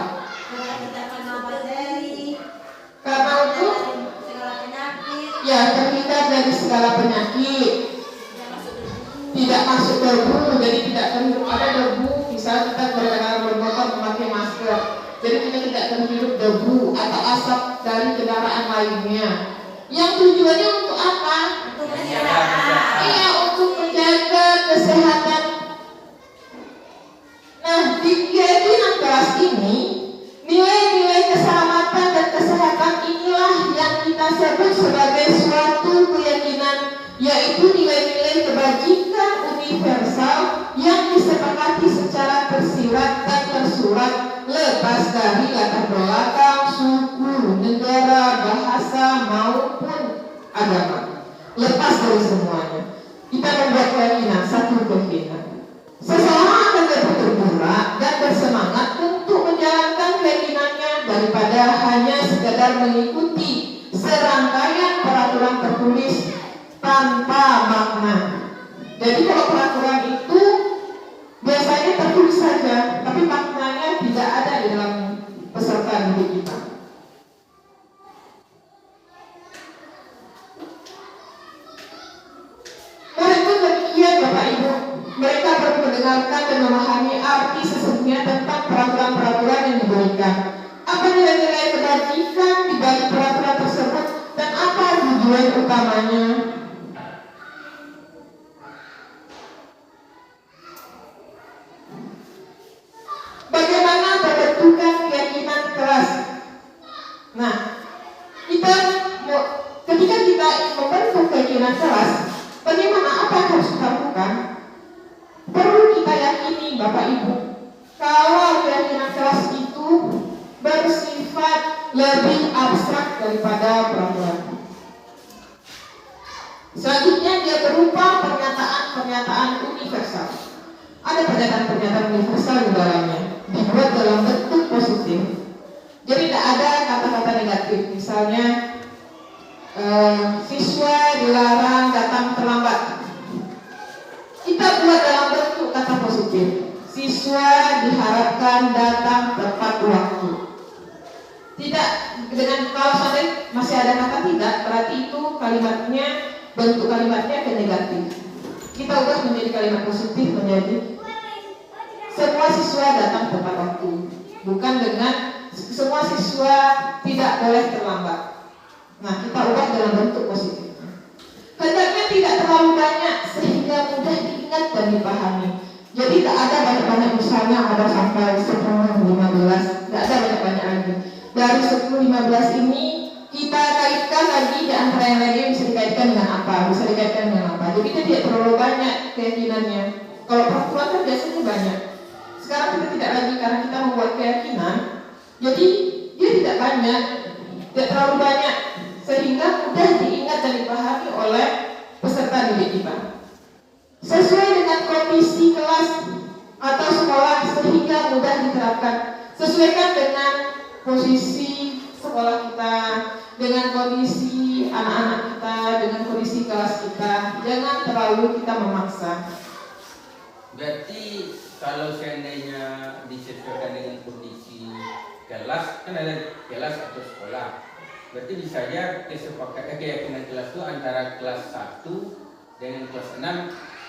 S3: Karena kita kena bakteri,
S2: Karena untuk
S3: segala penyakit,
S2: ya terhindar dari segala penyakit,
S3: tidak masuk ke
S2: tidak masuk debu, jadi tidak terhirup ada debu. Misal kita berkendaraan bermotor memakai masker, jadi kita tidak terhirup debu atau asap dari kendaraan lainnya. Yang tujuannya untuk apa?
S3: untuk
S4: Menjaga
S3: kesehatan.
S4: kesehatan.
S2: Iya, untuk menjaga kesehatan. Nah, di keyakinan kelas ini, nilai-nilai keselamatan dan kesehatan inilah yang kita sebut sebagai suatu keyakinan, yaitu nilai-nilai kebajikan universal yang disepakati secara tersirat dan tersurat, lepas dari latar belakang, suku, negara, bahasa maupun agama. Lepas dari semuanya, kita membuat keyakinan, satu keyakinan. Seseorang akan lebih tergerak dan bersemangat untuk menjalankan keyakinannya daripada hanya sekedar mengikuti serangkaian peraturan tertulis tanpa makna. Jadi kalau peraturan itu biasanya tertulis saja, tapi maknanya tidak ada di dalam peserta didik kita. Mereka demikian Bapak Ibu, mereka perlu mendengarkan dan memahami arti sesungguhnya tentang peraturan-peraturan yang diberikan. Apa nilai-nilai kebajikan di balik peraturan tersebut dan apa tujuan utamanya? Bagaimana pembentukan keyakinan kelas? Nah, ketika kita membentuk keyakinan kelas, bagaimana apa yang harus kita lakukan? Perlu kita yakini Bapak Ibu, kalau keyakinan kelas itu bersifat lebih abstrak daripada peraturan. Selanjutnya dia berupa pernyataan-pernyataan universal. Ada pernyataan-pernyataan universal di dalamnya, dibuat dalam bentuk positif. Jadi tidak ada kata-kata negatif. Misalnya siswa dilarang datang terlambat. Kita buat dalam bentuk kata positif. Siswa diharapkan datang tepat waktu. Tidak dengan kalau sampai masih ada kata tidak, berarti itu kalimatnya, bentuk kalimatnya ke negatif. Kita ubah menjadi kalimat positif, menjadi semua siswa datang tepat waktu. Bukan dengan semua siswa tidak boleh terlambat. Nah, kita ubah dalam bentuk positif. Hendaknya tidak terlalu banyak sehingga mudah diingat dan dipahami. Jadi tidak ada banyak-banyak, misalnya ada sampai 10, 15, tidak ada banyak-banyak lagi. Dari 10, 15 ini kita kaitkan lagi di antara yang lainnya bisa dikaitkan dengan apa, bisa dikaitkan dengan apa. Jadi kita tidak terlalu banyak keyakinannya. Kalau peraturan kan biasanya banyak. Sekarang kita tidak lagi karena kita membuat keyakinan. Jadi dia tidak banyak, tidak terlalu banyak, sehingga mudah diingat dan dipahami oleh peserta didik kita. Sesuai dengan kondisi kelas atau sekolah sehingga mudah diterapkan. Sesuaikan dengan posisi sekolah kita, dengan kondisi anak-anak kita, dengan kondisi kelas kita. Jangan terlalu kita memaksa.
S4: Berarti kalau seandainya disesuaikan dengan kondisi kelas, kan ada kelas atau sekolah. Berarti bisa saja keyakinan kelas itu antara kelas 1 dengan kelas 6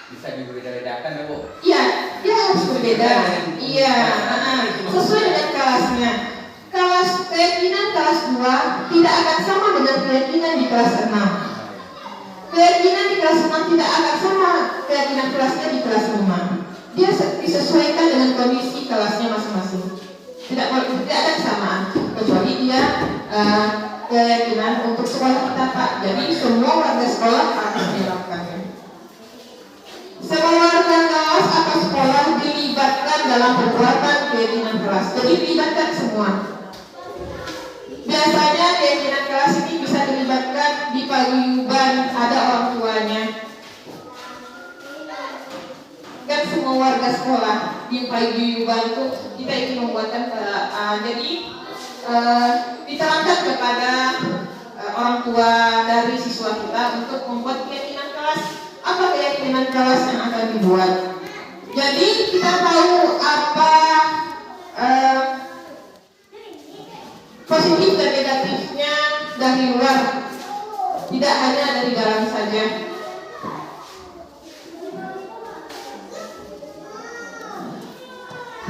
S4: bisa dibedakan ya Bu?
S2: Iya, dia harus berbeda. Iya, sesuai dengan kelasnya. Keyakinan kelas 2 tidak akan sama dengan keyakinan di kelas 6. Keyakinan di kelas 6 tidak akan sama keyakinan kelasnya di kelas 5. Dia disesuaikan dengan kondisi kelasnya masing-masing. Tidak ada kesamaan, kecuali dia keyakinan untuk sekolah kita Pak. Jadi semua warga sekolah harus dilakukannya. Semua warga kelas atau sekolah dilibatkan dalam pembuatan keyakinan kelas. Jadi dilibatkan semua. Biasanya keyakinan kelas ini bisa dilibatkan di paguyuban, ada orang tuanya. Kan semua warga sekolah di paguyuban itu kita ingin membuatkan jadi diterangkan kepada orang tua dari siswa kita untuk membuat keyakinan kelas. Apa keyakinan kelas yang akan dibuat? Jadi kita tahu apa positif dan negatifnya dari luar, tidak hanya dari dalam saja.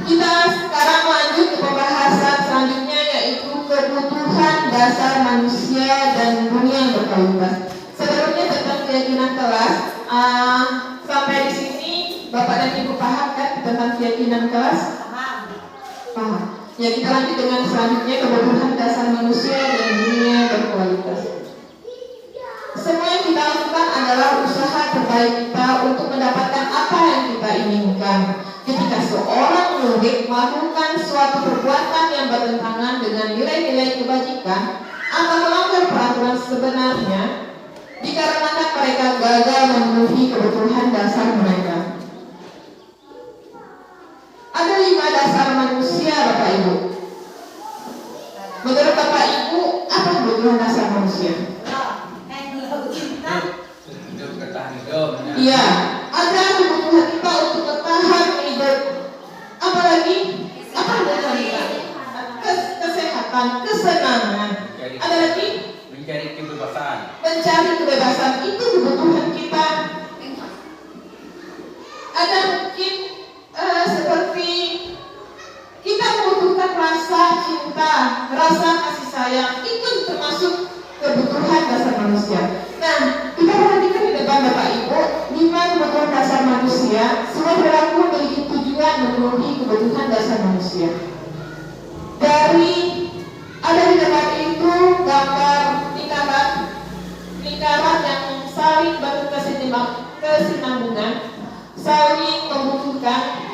S2: Kita sekarang lanjut ke pembahasan selanjutnya, yaitu kebutuhan dasar manusia dan dunia yang berkualitas. Sebelumnya tentang keyakinan kelas, sampai di sini Bapak dan Ibu paham kan tentang keyakinan kelas? Paham. Ya, kita lanjut dengan selanjutnya, kebutuhan dasar manusia dan dunia berkualitas. Semua yang kita lakukan adalah usaha terbaik kita untuk mendapatkan apa yang kita inginkan. Ketika seorang murid melakukan suatu perbuatan yang bertentangan dengan nilai-nilai kebajikan atau melanggar peraturan sebenarnya, dikarenakan mereka gagal memenuhi kebutuhan dasar mereka. Ada 5 dasar manusia, Bapak Ibu. Menurut Bapak Ibu, apa kebutuhan dasar manusia?
S4: Hidup, bertahan hidup.
S2: Iya, ada kebutuhan kita untuk bertahan hidup. Apalagi apa kebutuhan kita? Kesehatan, kesenangan. Ada lagi?
S4: Mencari kebebasan.
S2: Mencari kebebasan, itu kebutuhan kita. Ada mungkin seperti kita membutuhkan rasa cinta, rasa kasih sayang, itu termasuk kebutuhan dasar manusia. Nah, kita perhatikan di depan Bapak Ibu, 5 kebutuhan dasar manusia. Semua perilaku memiliki tujuan memenuhi kebutuhan dasar manusia. Dari ada di depan itu gambar lingkaran yang saling berkesinambungan, saling membutuhkan.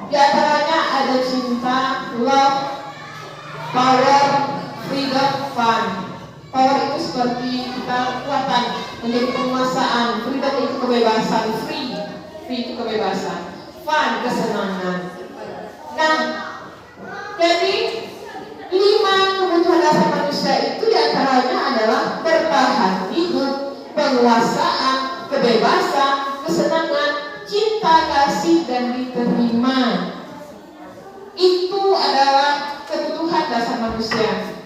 S2: Di antaranya ada cinta, love, power, freedom, fun. Power itu seperti kita kekuatan, menjadi penguasaan. Freedom itu kebebasan, free itu kebebasan. Fun, kesenangan. Nah, jadi 5 kebutuhan dasar manusia itu diantaranya adalah bertahan hidup, penguasaan, kebebasan, kesenangan, cinta, kasih, dan diterima. Itu adalah kebutuhan dasar manusia.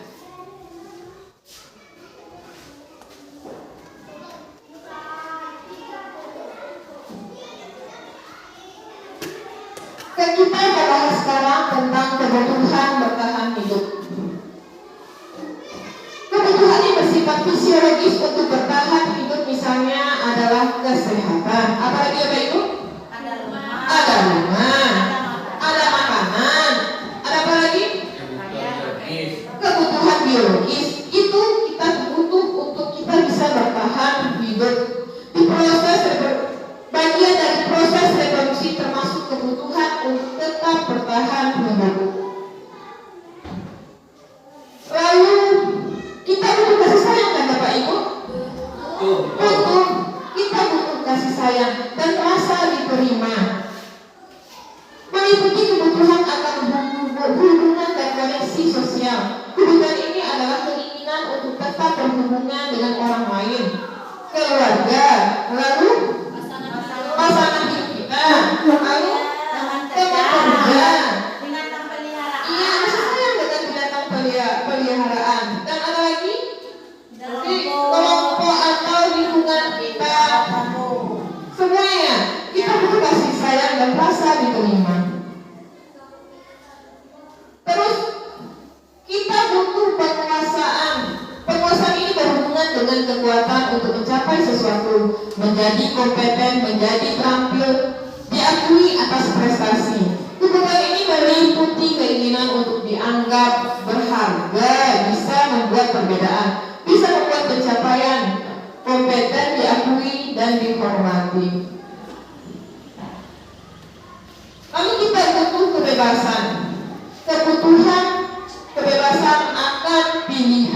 S2: Kita bahas sekarang tentang kebutuhan bertahan hidup. Kebutuhan yang bersifat fisiologis untuk bertahan hidup misalnya adalah kesehatan. Apalagi Bapak Ibu?
S3: Ada rumah.
S2: Ada rumah, ada makanan, ada apa lagi? Kebutuhan biologis. Itu kita butuh untuk kita bisa bertahan hidup. Di proses bagian dari proses reproduksi termasuk kebutuhan untuk tetap bertahan hidup. Lalu kita butuh kasih sayang kan Bapak Ibu? Butuh. Kita butuh kasih sayang dan rasa diterima. Meliputi kebutuhan akan hubungan dan koneksi sosial. Kebutuhan ini adalah keinginan untuk tetap berhubungan dengan orang lain, keluarga, lalu pasangan hidup kita, lalu teman kerja,
S3: Binatang peliharaan.
S2: iya, kasih sayang dengan binatang peliharaan. Dan ada lagi di kelompok atau lingkungan kita. Semuanya kita butuh kasih sayang dan rasa diterima. Terus kita butuh penguasaan. Penguasaan ini berhubungan dengan kekuatan untuk mencapai sesuatu, menjadi kompeten, menjadi terampil, diakui atas prestasi. Kebutuhan ini meliputi keinginan untuk dianggap berharga, bisa membuat perbedaan, bisa membuat pencapaian, kompeten, diakui, dan dihormati. Lalu kita butuh kebebasan. Kebutuhan kebebasan akan pilihan.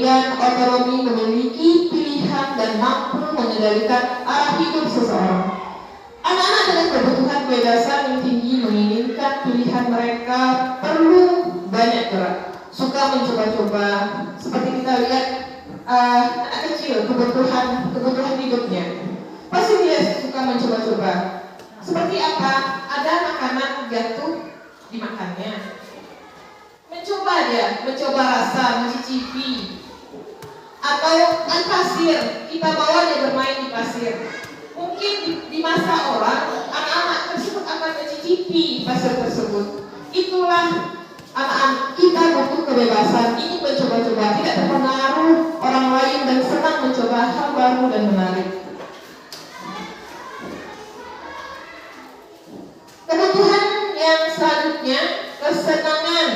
S2: kemudian otonomi memiliki pilihan dan mampu mengendalikan arah hidup seseorang. Anak-anak dengan kebutuhan kebebasan yang tinggi menginginkan pilihan mereka perlu banyak gerak, suka mencoba-coba. Seperti kita lihat anak kecil, kebutuhan hidupnya, pasti dia suka mencoba-coba. Seperti apa? Ada makanan jatuh dimakannya, mencoba rasa, mencicipi. Atau pasir, kita bawa dia bermain di pasir. Mungkin di masa orang, anak-anak tersebut akan mencicipi pasir tersebut. Itulah anak-anak kita butuh kebebasan, ingin mencoba-coba, tidak terpengaruh orang lain dan senang mencoba hal baru dan menarik. Kebutuhan yang selanjutnya, kesenangan.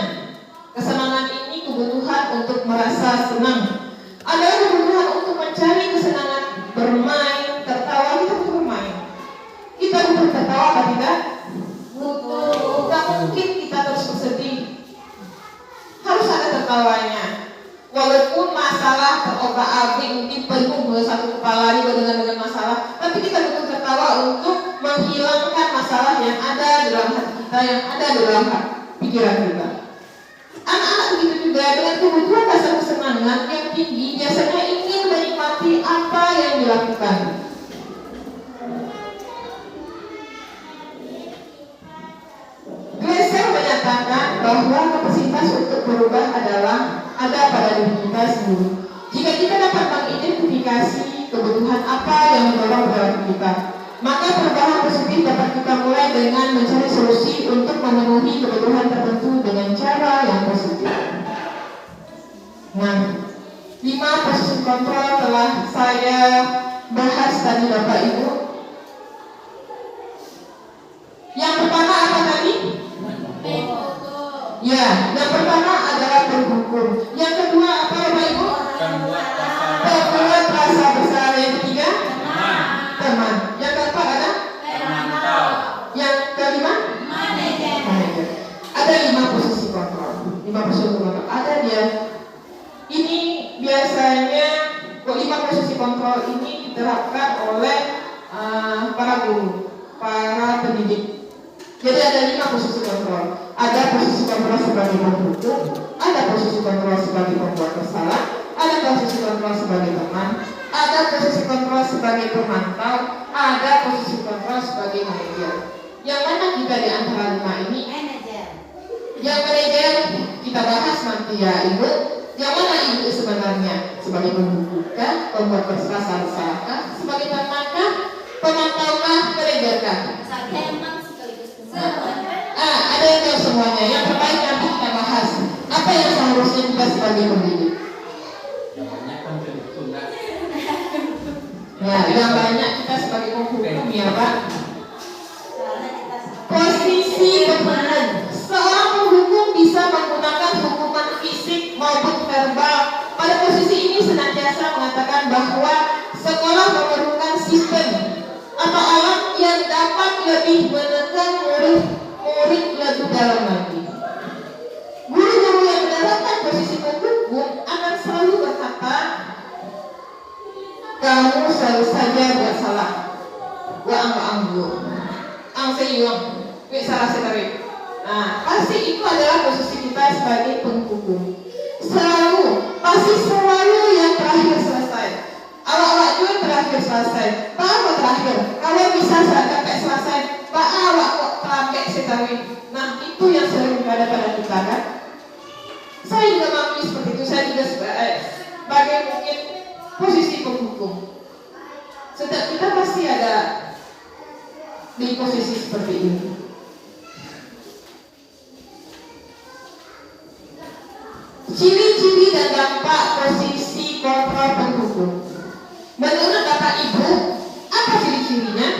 S2: Kesenangan ini kebutuhan untuk merasa senang. Ada kebutuhan untuk mencari kesenangan, bermain, tertawa. Kita butuh bermain. Kita butuh tertawa apa tidak? Butuh. Tidak mungkin kita terus bersedih. Harus ada tertawanya. Walaupun masalah terobrak-abrik, mungkin penuh satu kepala ini dengan masalah, tapi kita butuh tertawa untuk menghilangkan masalah yang ada di dalam hati kita, yang ada di dalam pikiran kita. Anak-anak begitu juga dengan kebutuhan rasa kesenangan yang tinggi, biasanya ingin menikmati apa yang dilakukan. Gleiser menyatakan bahwa kapasitas untuk berubah adalah ada pada diri kita sendiri. Jika kita dapat mengidentifikasi kebutuhan apa yang mendorong perilaku kita, maka perubahan positif dapat kita mulai dengan mencari solusi untuk memenuhi kebutuhan tertentu dengan cara yang positif. Nah, 5 posisi kontrol telah saya bahas tadi Bapak Ibu. Yang pertama apa tadi? Ya, yang pertama adalah berhukum. Yang kedua apa Bapak Ibu? Membuat rasa bersalah. Yang ketiga? Teman. Yang keempat ada? Yang kelima? Manajer. Ada 5 posisi kontrol. 5 posisi kontrol. Ada dia. Ini biasanya 5 posisi kontrol ini diterapkan oleh para guru, para pendidik. Jadi ada 5 posisi kontrol. Ada posisi kontrol sebagai penghukum, ada posisi kontrol sebagai pembuat bersalah, ada posisi kontrol sebagai teman, ada posisi kontrol sebagai pemantau, ada posisi kontrol sebagai manajer. Yang mana kita di antara 5 ini? Yang manajer kita bahas nanti ya Ibu. Yang mana Ibu sebenarnya? Sebagai penghukum kah? Pembuat bersalah kah? Sebagai teman kah? Pemantau kah? Manajer kah? Ada yang tahu semuanya. Yang terbaik nanti kita bahas. Apa yang seharusnya kita sebagai pendidik? Ya, yang banyak kita sebagai penghukum ya Pak. Posisi penghukum. Seorang penghukum bisa menggunakan hukuman fisik maupun verbal. Pada posisi ini senantiasa mengatakan bahwa sekolah memerlukan sistem atau alat yang dapat lebih menekan murid lebih dalam lagi. Guru-guru yang menerapkan posisi penghukum akan selalu berkata, kamu selalu saja buat salah. Ang seyong, salah setari. Nah, pasti itu adalah posisi kita sebagai penghukum. Pasti selalu yang terakhir selesai. Awak juga terakhir selesai. Pak awak terakhir. Kalau bisa sampai selesai, Pak awak kok terakhir setari. Nah, itu yang sering ada pada kita kan. Saya juga mengalami seperti itu. Saya juga sebagai mungkin posisi penghukum. Setiap kita pasti ada di posisi seperti ini. Ciri-ciri dan dampak posisi kontrol penghukum. Menurut Bapak Ibu, apa ciri-cirinya?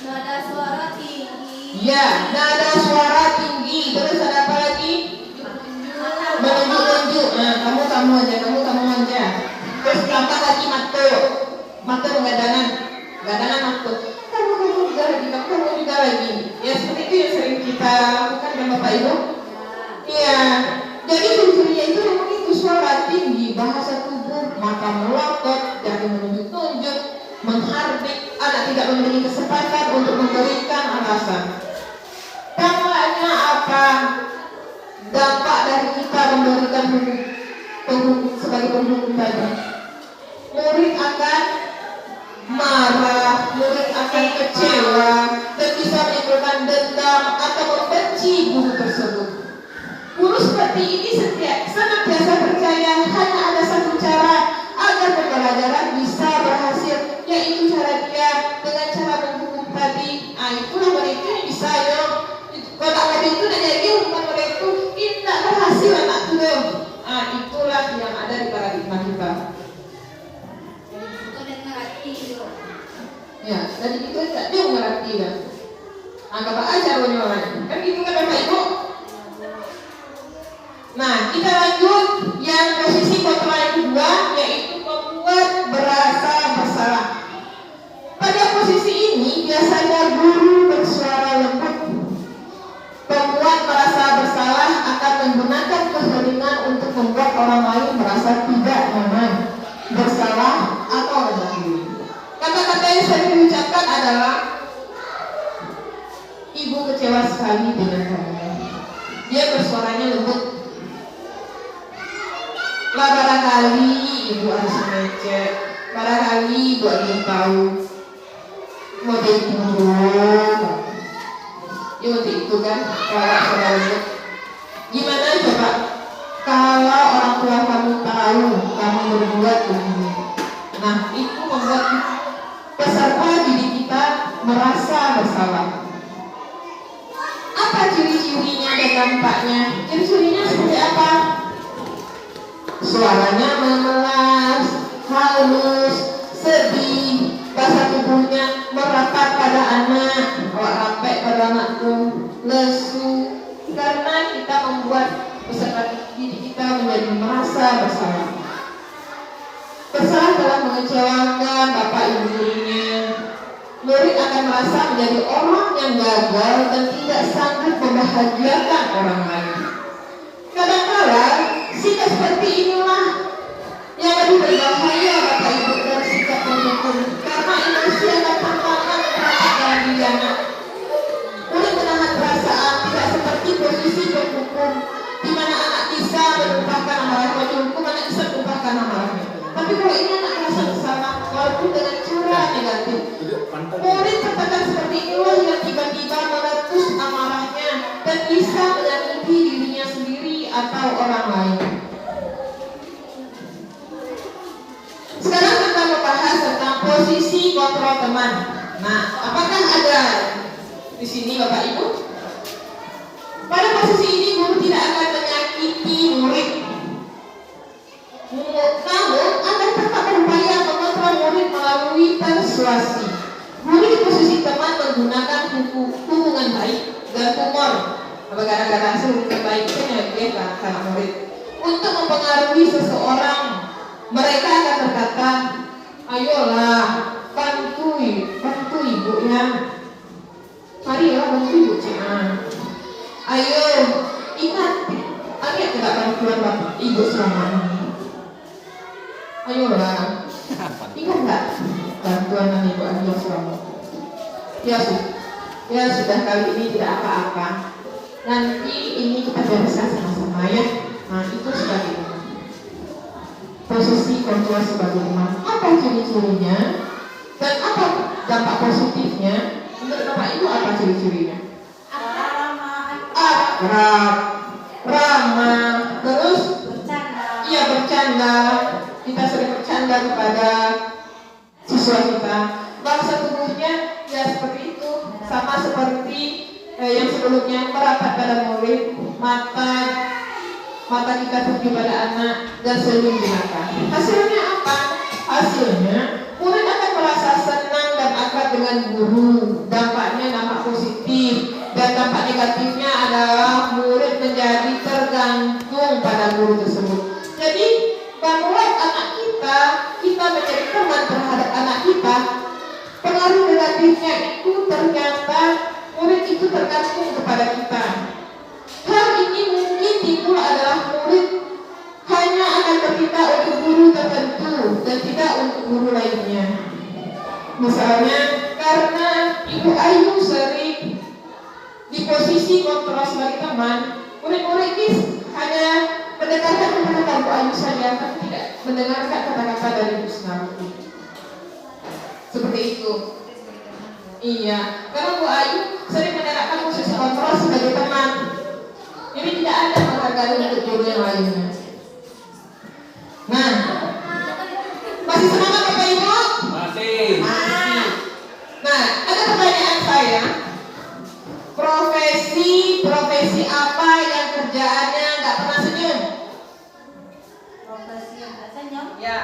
S3: Nada suara tinggi.
S2: Ya, nada suara tinggi. Terus ada apa lagi? Menunjuk-nunjuk. Nah, kamu aja. Terus tambah lagi mata penggadangan mata. Kamu juga lagi. Ya seperti itu yang sering kita lakukan dengan Bapak Ibu. Iya. Jadi ciri-cirinya itu memang itu suara tinggi, bahasa tubuh memberi kesempatan untuk memberikan alasan. Dampaknya apa? Dampak dari kita memberikan sebagai penghukum tadi, murid akan marah, murid akan kecewa, dan bisa menimbulkan dendam atau membenci guru tersebut. Guru seperti ini senantiasa percaya hanya ada satu cara agar pembelajaran bisa berhasil, yaitu cara dia dengan cara menghukum tadi. Itulah murid itu bisa yo. Kalau murid itu nak jadi hukuman murid itu tidak berhasil anak tu. Itulah yang ada di paradigma kita. Ya, jadi itu tidak dia mengerti dah. Anggap aja orang kan gitu kan Bapak Ibu. Nah, kita lanjut yang posisi kontra yang kedua, yaitu membuat berasa bersalah. Pada posisi ini biasanya guru bersuara lembut. Pembuat merasa bersalah akan menggunakan keheningan untuk membuat orang lain merasa tidak nyaman, bersalah atau rendah diri. Kata-kata yang sering diucapkan adalah, ibu kecewa sekali dengan kamu. Dia bersuaranya lembut. Barangkali ibu harus mengecek, barangkali ibu ingin tahu mau jadi guru. Ya waktu itu kan kalau sudah lembut. Gimana coba kalau orang tua kamu tahu kamu berbuat begini? Nah, itu membuat peserta didik kita merasa bersalah. Apa ciri-cirinya dan dampaknya? Ciri-cirinya seperti apa? Suaranya memelas, halus, sedih, bahasa tubuhnya merapat pada anak, rapek pada anakku, lesu, karena kita membuat peserta didik kita menjadi merasa bersalah. Bersalah telah mengecewakan bapak ibu gurunya. Murid akan merasa menjadi orang yang gagal dan tidak sanggup membahagiakan orang lain. Kadang-kadang sikap seperti inilah yang lebih berbahaya bapak ibu dari sikap menghukum, karena emosi akan tantangan terhadap dalam diri anak. Murid menahan perasaan tidak seperti posisi penghukum, di mana anak bisa menumpahkan amarahnya, dihukum anak bisa menumpahkan amarahnya. Tapi kalau ini anak merasa bersalah, walaupun dengan cara negatif, murid tertekan seperti inilah yang tiba-tiba meletus amarahnya dan bisa menyakiti dirinya sendiri atau orang lain. Sekarang kita membahas tentang posisi kontrol teman. Nah, apakah ada di sini Bapak Ibu? Pada posisi ini guru tidak akan menyakiti murid, namun akan tetap berupaya mengontrol murid melalui persuasi. Guru di posisi teman menggunakan hubungan baik dan humor. Kadang-kadang hubungan baik itu yang karena murid untuk mempengaruhi seseorang. Mereka akan berkata, ayolah bantu ibu ya, marilah bantu ibu Cina. Ayo ingat tidak bantuan bapak ibu selama ini. Ayolah ingat nggak bantuan ibu Anda selama ini? Ya sudah kali ini tidak apa-apa. Nanti ini kita bereskan sama-sama ya. Nah itu sebagai posisi kontrol sebagai teman. Apa ciri-cirinya dan apa dampak positifnya? Menurut Bapak Ibu apa ciri-cirinya? Akrab, ramah, terus bercanda. Kita sering bercanda kepada siswa kita. Bahasa tubuhnya ya seperti itu, sama seperti yang sebelumnya, merapat pada murid, mata kita tuju pada anak dan senyum di mata. Hasilnya apa? Hasilnya murid akan merasa senang dan akrab dengan guru. Dampaknya dampak positif, dan dampak negatifnya adalah murid menjadi tergantung pada guru tersebut. Jadi membuat anak kita menjadi teman terhadap anak kita, pengaruh negatifnya itu ternyata murid itu tergantung kepada kita. Hal ini mungkin timbul adalah murid hanya akan berpindah untuk guru tertentu dan tidak untuk guru lainnya. Misalnya karena Ayu sering di posisi kontrol sebagai teman, murid-murid ini hanya mendengarkan kata-kata Bu Ayu saja, tapi tidak mendengarkan kata-kata dari Bu Sunarti. Seperti itu. Iya, karena Bu Ayu sering mendengarkan posisi kontrol sebagai teman. Jadi tidak ada menghargai untuk guru yang lainnya. Nah, masih semangat Bapak Ibu?
S4: Masih.
S2: Masih. Nah, ada pertanyaan saya. Profesi apa yang kerjaannya nggak pernah senyum?
S3: Profesi yang nggak senyum.
S2: Ya.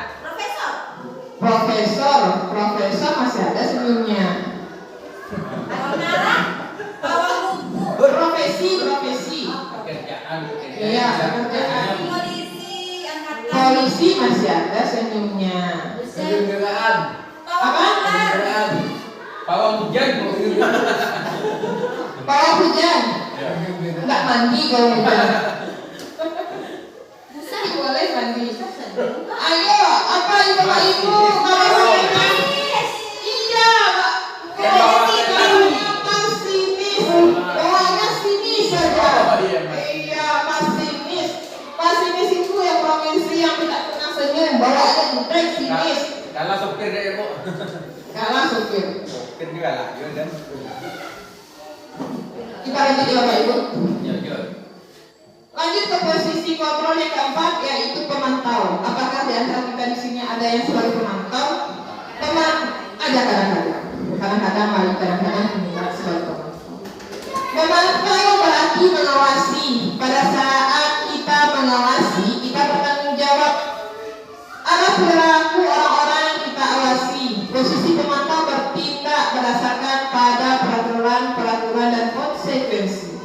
S3: Profesor.
S2: Profesor masih ada senyumnya.
S3: Mengarang. Bawa buku.
S2: Profesi.
S4: Pekerjaan.
S2: Iya, pekerjaan.
S3: Polisi angkatan.
S2: Polisi masih ada senyumnya.
S4: Kendaraan.
S2: Apa?
S4: Kendaraan. Pawang hujan.
S2: Bawa hujan. Nggak mandi kalau hujan.
S3: Buset.
S2: Boleh mandi.
S3: Senyum.
S2: Ayo, apa Ibu Bapak Ibu? Kalau saya
S3: Manis.
S2: iya, Pak. Masinis. Bawanya sinis saja.
S4: Oh, iya,
S2: Iya, masinis. Masinis itu yang provinsi yang tidak pernah senyum. Bawaannya jutek sinis.
S4: Kalah sopir deh Bu.
S2: Kalah supir.
S4: Sopir juga lah. Iya dan.
S2: Kita lanjut ya Bapak Ibu.
S4: Ya.
S2: Lanjut ke posisi kontrol yang keempat, yaitu pemantau. Apakah di antara kita di sini ada yang sebagai pemantau? Ada kadang-kadang tidak sebagai pemantau. Memantau berarti mengawasi. Pada saat kita mengawasi, kita bertanggung jawab atas perilaku orang-orang yang kita awasi. Posisi pemantau bertindak berdasarkan pada peraturan dan konsekuensi.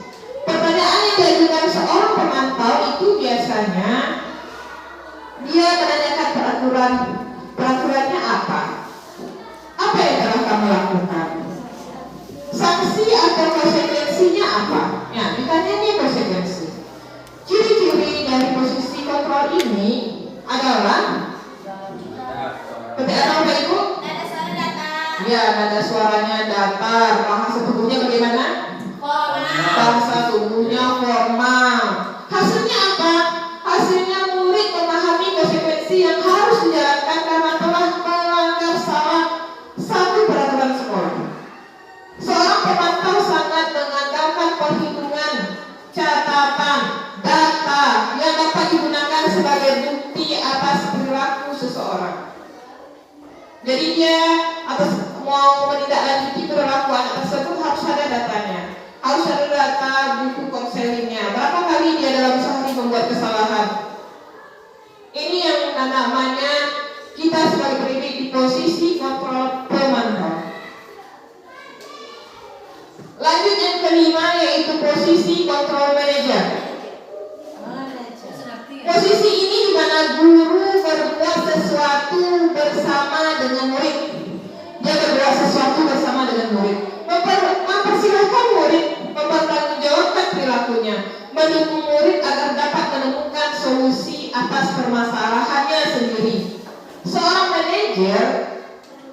S2: Pertanyaan yang diajukan seorang pemantau itu biasanya dia menanyakan peraturannya apa? Apa yang telah kamu lakukan? Sanksi atau konsekuensinya apa? Ya, ditanya ini konsekuensi. Ciri-ciri dari posisi kontrol ini adalah ketika Bapak Ibu,
S3: Nada suara datang.
S2: ya nada suaranya datar, bahasa tubuhnya bagaimana?
S3: Formal.
S2: Bahasa tubuhnya formal. Hasilnya apa? Hasilnya murid memahami konsekuensi yang harus dijalankan karena telah melanggar salah satu peraturan sekolah. Seorang pemantau sangat mengandalkan perhitungan, catatan, data yang dapat digunakan sebagai bukti atas perilaku seseorang. Jadi dia atas mau menindaklanjuti perilaku anak tersebut harus ada datanya. Harus ada data buku konselingnya. Berapa kali dia dalam sehari membuat kesalahan? Ini yang namanya kita sebagai pendidik di posisi kontrol pemantau. Lanjut yang kelima, yaitu posisi kontrol manajer. Posisi ini di mana guru berbuat sesuatu bersama dengan murid. Dia berbuat sesuatu bersama dengan murid. Mempersilahkan murid mempertanggungjawabkan perilakunya, mendukung murid agar dapat menemukan solusi atas permasalahannya sendiri. Seorang manajer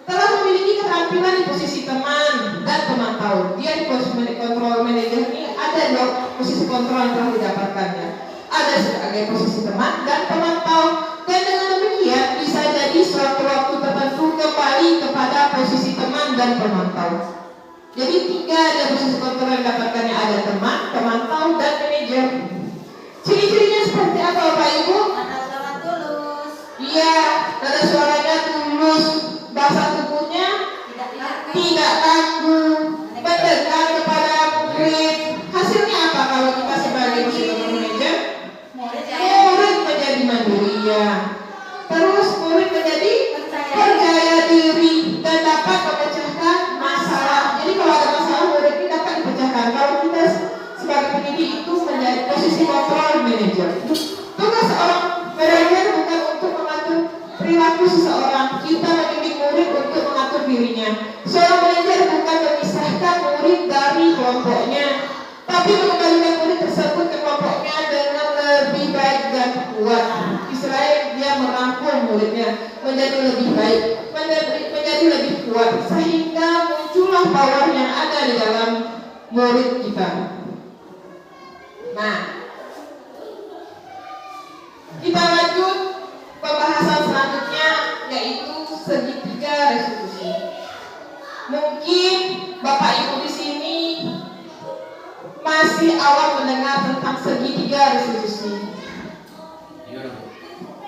S2: telah memiliki keterampilan di posisi teman dan pemantau. Dia di posisi kontrol manajer ini ada dua posisi kontrol yang telah didapatkannya. Ada sebagai posisi teman dan pemantau, dan dengan demikian bisa jadi suatu waktu tertentu kembali kepada posisi teman dan pemantau. Jadi tiga ada posisi kontrol yang didapatkannya, ada teman, pemantau, dan manajer. Ciri-cirinya seperti apa Bapak Ibu?
S3: Nada suara tulus.
S2: Iya, nada suaranya tulus, bahasa tubuhnya tidak kaku, mendekat kepada murid. Hasilnya apa kalau kita sebagai posisi manajer? Murid menjadi mandirian. Terus murid menjadi percaya diri dan dapat memecahkan masalah. Jadi kalau ada masalah murid ini dapat dipecahkan. Kalau kita sebagai pendidik itu menjadi posisi kontrol manajer. Tugas seorang manajer bukan untuk mengatur perilaku seseorang. Kita mendidik murid untuk mengatur dirinya. Seorang manajer bukan memisahkan murid dari kelompoknya, tapi mengembalikan murid tersebut ke kelompoknya dengan lebih baik dan kuat. Istilahnya dia merangkul muridnya menjadi lebih baik, menjadi lebih kuat, sehingga muncullah power yang ada di dalam murid kita. Nah, kita lanjut pembahasan selanjutnya, yaitu segitiga restitusi. Mungkin Bapak Ibu di sini masih awam mendengar tentang segitiga restitusi.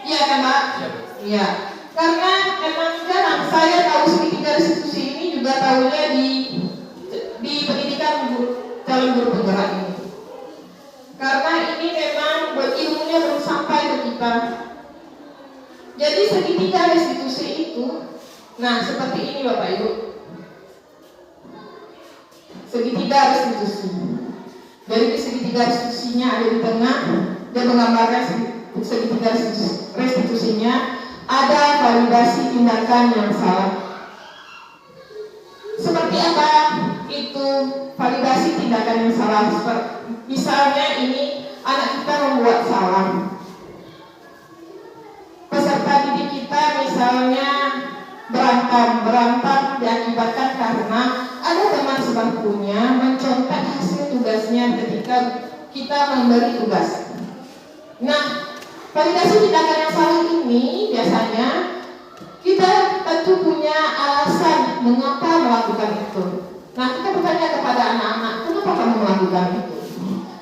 S2: Iya kan, Pak? Iya. Karena memang jarang saya tahu segitiga restitusi ini, juga tahunya di pendidikan calon guru penggerak ini. Karena ini memang ilmunya belum sampai ke kita. Jadi segitiga restitusi itu, nah seperti ini Bapak Ibu. Segitiga restitusi. Jadi segitiga restitusinya ada di tengah. Dia menggambarkan segitiga restitusinya ada validasi tindakan yang salah. Seperti apa itu validasi tindakan yang salah? Misalnya ini anak kita membuat salah. Peserta didik kita misalnya berantem diakibatkan karena ada teman sebangkunya mencontek hasil tugasnya ketika kita memberi tugas. Nah, validasi tindakan yang salah ini biasanya kita tentu punya alasan mengapa melakukan itu. Nah, kita bertanya kepada anak-anak, kenapa kamu melakukan itu?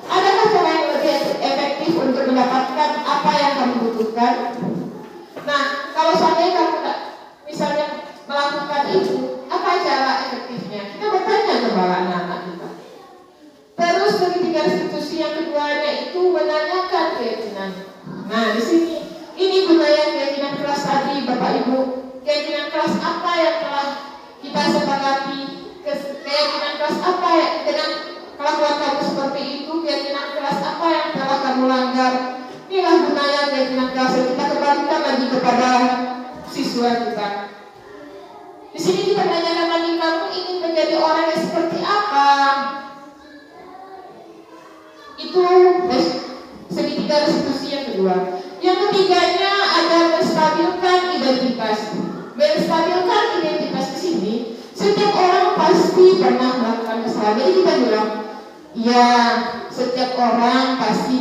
S2: Adakah cara yang lebih efektif untuk mendapatkan apa yang kamu butuhkan? Nah, kalau seandainya kamu misalnya melakukan itu, apa cara efektifnya? Kita bertanya kepada anak-anak kita. Terus segitiga restitusi yang keduanya itu menanyakan keyakinan. Nah, di sini ini gunanya keyakinan keras tadi, Bapak Ibu. Keyakinan keras apa yang telah kita sepakati? Keyakinan keras apa ya dengan kelakuan kamu seperti itu? Keyakinan keras apa yang telah kamu langgar? Inilah gunanya keyakinan keras yang kita kembalikan lagi kepada siswa kita. Di sini kita tanyakan lagi, kamu ingin menjadi orang yang seperti apa? Itu segitiga restitusi yang kedua. Yang ketiganya ada menstabilkan identitas. Menstabilkan identitas di sini, setiap orang pasti pernah melakukan kesalahan. Jadi kita bilang, ya setiap orang pasti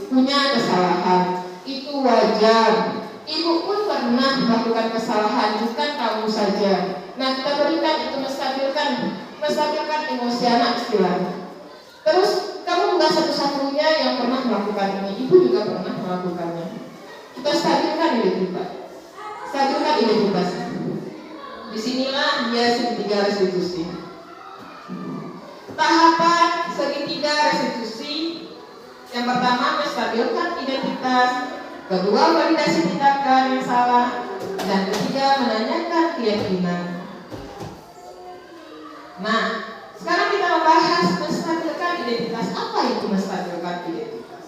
S2: punya kesalahan. Itu wajar. Ibu pun pernah melakukan kesalahan, bukan kamu saja. Nah, kita berikan itu menstabilkan emosi anak istilahnya. Terus kamu bukan satu-satunya yang pernah melakukan ini, ibu juga pernah melakukannya. Kita stabilkan identitas. Stabilkan identitas. Disinilah dia segitiga restitusi. Tahapan segitiga restitusi. Yang pertama menstabilkan identitas, kedua validasi tindakan yang salah, dan ketiga menanyakan keyakinan. Nah, sekarang kita membahas menstabilkan identitas. Apa itu menstabilkan identitas?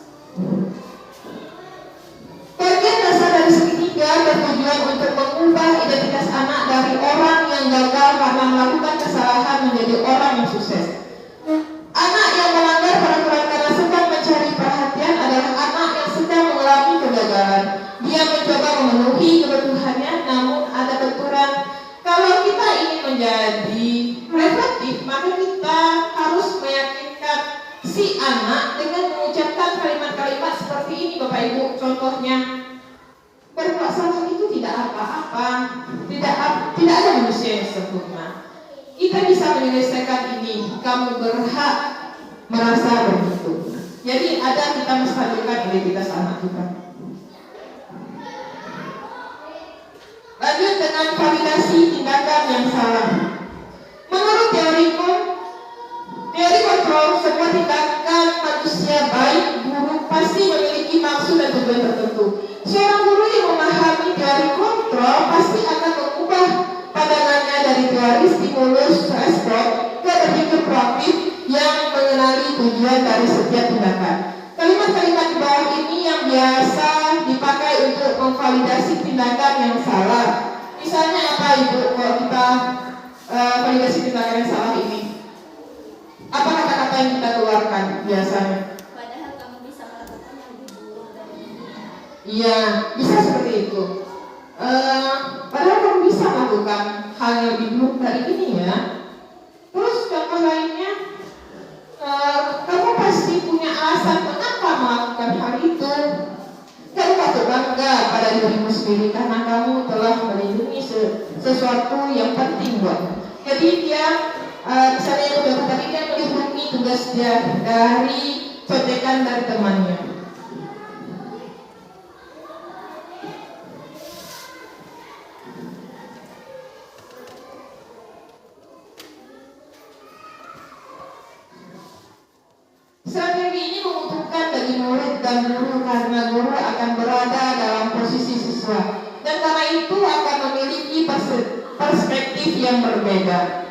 S2: Bagian dasar dari segitiga bertujuan untuk mengubah identitas anak dari orang yang gagal karena melakukan kesalahan menjadi orang yang sukses. Anak yang melanggar peraturan karena sedang mencari perhatian adalah anak yang sedang mengalami kegagalan. Dia mencoba memenuhi kebutuhannya, namun ada benturan. Kalau kita ingin menjadi reflektif, maka kita harus meyakinkan si anak dengan mengucapkan kalimat-kalimat seperti ini, Bapak Ibu. Contohnya, berbuat salah itu tidak apa-apa, tidak ada manusia yang sempurna. Kita bisa menyelesaikan ini. Kamu berhak merasa begitu. Jadi ada kita menstabilkan identitas anak kita. Lanjut dengan validasi tindakan yang salah. Menurut teori kontrol, semua tindakan manusia baik buruk pasti memiliki maksud dan tujuan tertentu. Seorang guru yang memahami teori kontrol pasti akan mengubah pandangannya dari teori stimulus respon ke berpikir proaktif yang mengenali tujuan dari setiap tindakan. Kalimat-kalimat di bawah ini yang biasa dipakai untuk memvalidasi tindakan yang salah. Misalnya apa Ibu kalau kita validasi tindakan yang salah ini? Apa kata-kata yang kita keluarkan biasanya?
S3: Padahal kamu bisa melakukan yang lebih buruk dari ini.
S2: Iya, bisa seperti itu. Padahal kamu bisa melakukan hal yang lebih buruk dari ini ya. Terus contoh lainnya bangga pada dirimu sendiri karena kamu telah melindungi sesuatu yang penting buatmu. Jadi dia misalnya yang udah tadi dia melindungi tugas dia dari contekan dari temannya. Strategi ini membutuhkan bagi murid dan guru karena guru akan berada dalam posisi siswa dan karena itu akan memiliki perspektif yang berbeda.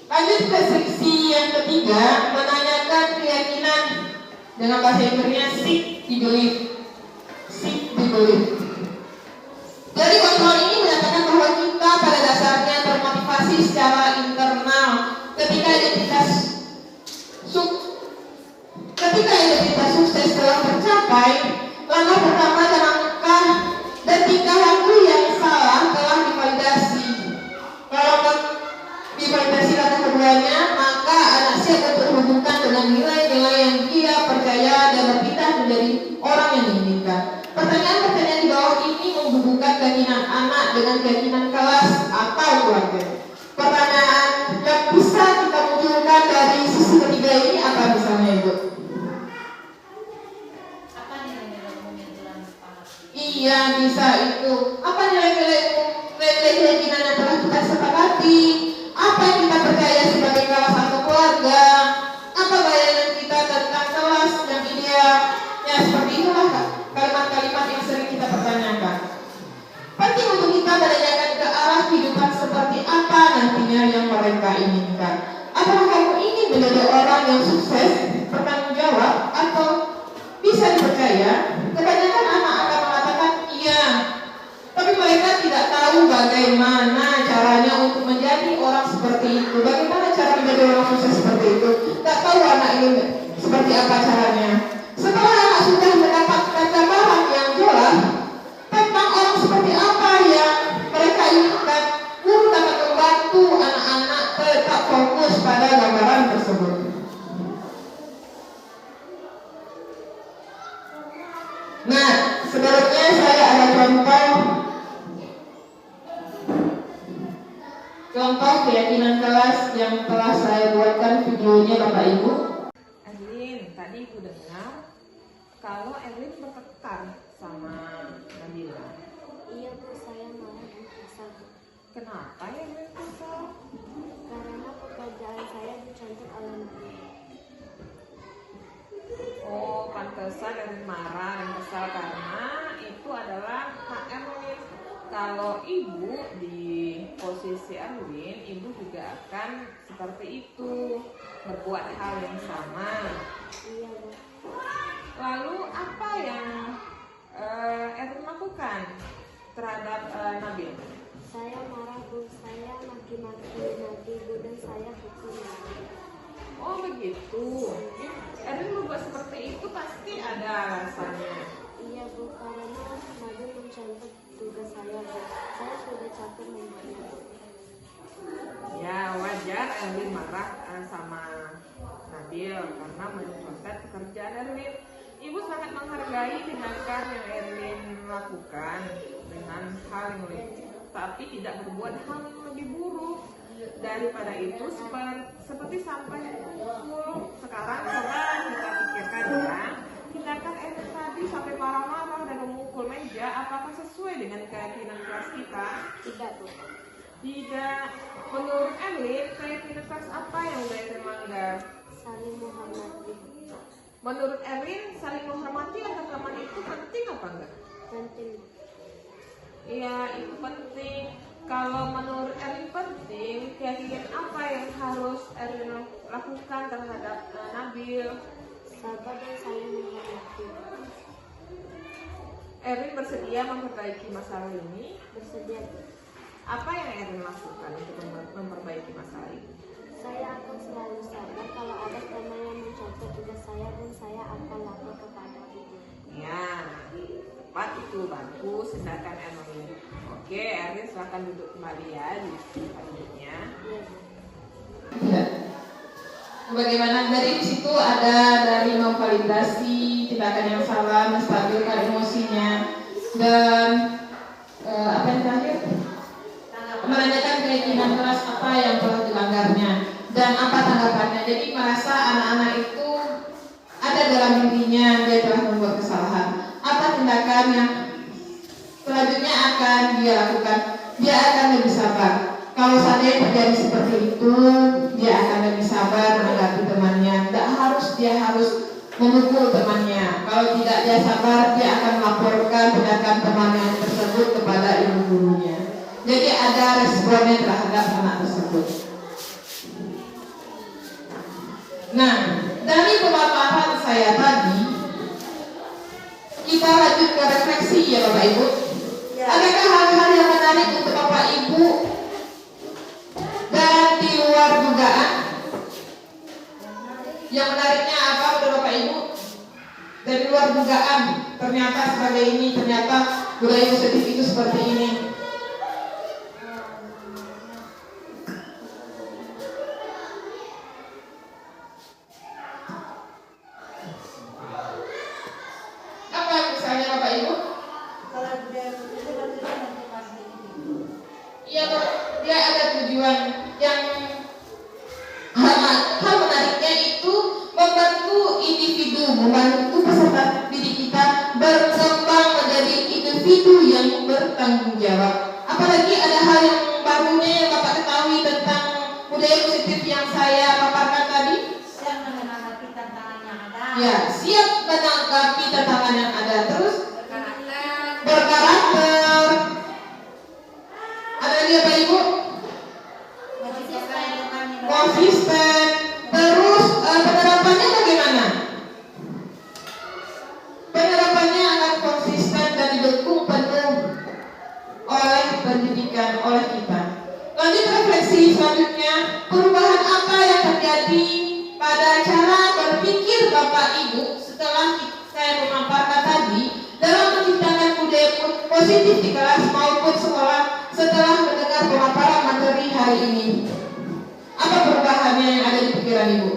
S2: Lanjut ke seksi yang ketiga, menanyakan keyakinan dengan bahasa Inggrisnya seek the belief. Seek the belief. Dari kontrol ini menyatakan bahwa kita pada dasarnya termotivasi secara internal ketika identitas sukses telah tercapai. Langkah pertama dan langkah dan tingkah laku yang salah telah divalidasi. Kalau divalidasi langkah keduanya, maka anak siap untuk terhubungkan dengan nilai-nilai yang dia percaya dan berpindah menjadi orang yang diinginkan. Pertanyaan-pertanyaan di bawah ini menghubungkan keyakinan anak dengan keyakinan kelas atau keluarga. Pertanyaan yang bisa kita munculkan dari sisi ketiga ini apa misalnya, Ibu? Iya, bisa itu. Apa nilai-nilai keyakinan yang telah kita sepakati? Apa yang kita percaya sebagai kelas atau keluarga? Apa bayangan kita tentang kelas yang ideal? Ya, seperti itulah kalimat-kalimat yang sering kita pertanyakan. Penting untuk kita menanyakan ke arah kehidupan seperti apa nantinya yang mereka inginkan. Apakah kamu ingin menjadi orang yang sukses, bertanggung jawab, atau bisa dipercaya? Kebanyakan anak akan mengatakan iya, tapi mereka tidak tahu bagaimana caranya untuk menjadi orang seperti itu. Bagaimana cara menjadi orang sukses seperti itu? Tak tahu anak ini seperti apa caranya. Setelah anak sudah mendapatkan gambaran yang jelas tentang orang seperti apa yang mereka inginkan, guru dapat membantu anak-anak tetap fokus pada gambaran tersebut. Nah, sebelumnya saya ada contoh keyakinan kelas yang telah saya buatkan videonya Bapak Ibu.
S1: Erwin, tadi Ibu dengar kalau Erwin bertengkar sama Nabila.
S3: Iya Bu, saya malah kesal.
S1: Kenapa Erwin kesal?
S3: Karena pekerjaan saya dicontoh oleh Nabila.
S1: Oh, pantesan Erwin marah dan kesal karena itu adalah hak Erwin. Kalau Ibu di posisi Erwin, Ibu juga akan seperti itu, berbuat hal yang sama.
S3: Iya Bu.
S1: Lalu apa yang Erwin lakukan terhadap Nabil?
S3: Saya marah Bu, saya maki-maki Nabi Bu dan saya pukul Nabi.
S1: Oh begitu. Erwin berbuat seperti itu pasti ada alasannya.
S3: Iya Bu, karena Nabi mencontoh tugas saya Bu. Saya sudah capek membayar.
S1: Ya wajar Erwin marah sama Nabil karena mencontoh pekerjaan Erwin. Ibu sangat menghargai tindakan yang Erwin lakukan dengan hal yang lebih, tapi tidak berbuat hal yang lebih buruk. Daripada itu seperti sampai pukul. Sekarang coba kita pikirkan ya, tindakan Erwin tadi sampai marah-marah dan memukul meja, apakah sesuai dengan keyakinan kelas kita?
S3: Tidak Bu.
S1: Tidak. Menurut Erwin, keyakinan kelas apa yang udah Erwin langgar?
S3: Saling menghormati.
S1: Menurut Erwin, saling menghormati antar teman itu penting apa enggak?
S3: Penting.
S1: Iya, itu penting. Kalau menurut Erwin penting, keyakinan apa yang harus Erwin lakukan terhadap Nabil?
S3: Sabar dan saling menghormati.
S1: Erwin bersedia memperbaiki masalah ini.
S3: Bersedia.
S1: Apa yang Erwin lakukan untuk memperbaiki masalah ini?
S3: Saya akan selalu sabar kalau ada teman yang mencontoh tugas saya dan saya akan lapor kepada ibu.
S1: Ya, tepat itu, bagus tindakan Erwin. Oke, Erwin silahkan duduk kembali ya di tempat duduknya.
S3: Iya Bu.
S2: Ya. Bagaimana dari situ ada dari memvalidasi tindakan yang salah, menstabilkan emosinya, dan apa yang terakhir, menanyakan keyakinan keras apa yang telah dilanggarnya dan apa tanggapannya. Jadi merasa anak-anak itu ada dalam dirinya dia telah membuat kesalahan. Apa tindakan yang selanjutnya akan dia lakukan? Dia akan lebih sabar. Kalau seandainya terjadi seperti itu, dia akan lebih sabar menanggapi temannya. Dia harus memukul temannya. Kalau tidak dia sabar, dia akan melaporkan tindakan temannya tersebut kepada ibu gurunya. Jadi ada responnya terhadap anak tersebut. Nah, dari pemaparan saya tadi, kita lanjut ke refleksi ya Bapak Ibu. Adakah hal-hal yang menarik untuk Bapak Ibu dan di luar dugaan? Yang menariknya apa menurut Bapak Ibu? Dari luar dugaan, ternyata sebagai ini, ternyata budaya positif itu seperti ini. Apa misalnya Bapak Ibu? Iya, dia ada tujuan yang hal menariknya itu membantu individu, membantu peserta didik kita berkembang menjadi individu yang bertanggung jawab. Apalagi ada hal yang barunya yang Bapak ketahui tentang budaya positif yang saya paparkan tadi.
S5: Siap menanggapi tantangan yang ada.
S2: Ya, siap menanggapi tantangan yang ada. Terus
S5: Berkarakter.
S2: berkarakter. Ada lagi Bapak Ibu? Konsisten. Terus penerapannya bagaimana? Penerapannya akan konsisten dan didukung penuh oleh pendidikan, oleh kita. Lanjut refleksi selanjutnya, perubahan apa yang terjadi pada cara berpikir Bapak Ibu setelah saya memaparkan tadi dalam menciptakan budaya positif di kelas maupun sekolah setelah mendengar pemaparan materi hari ini. Apa perubahannya yang ada di pikiran Ibu?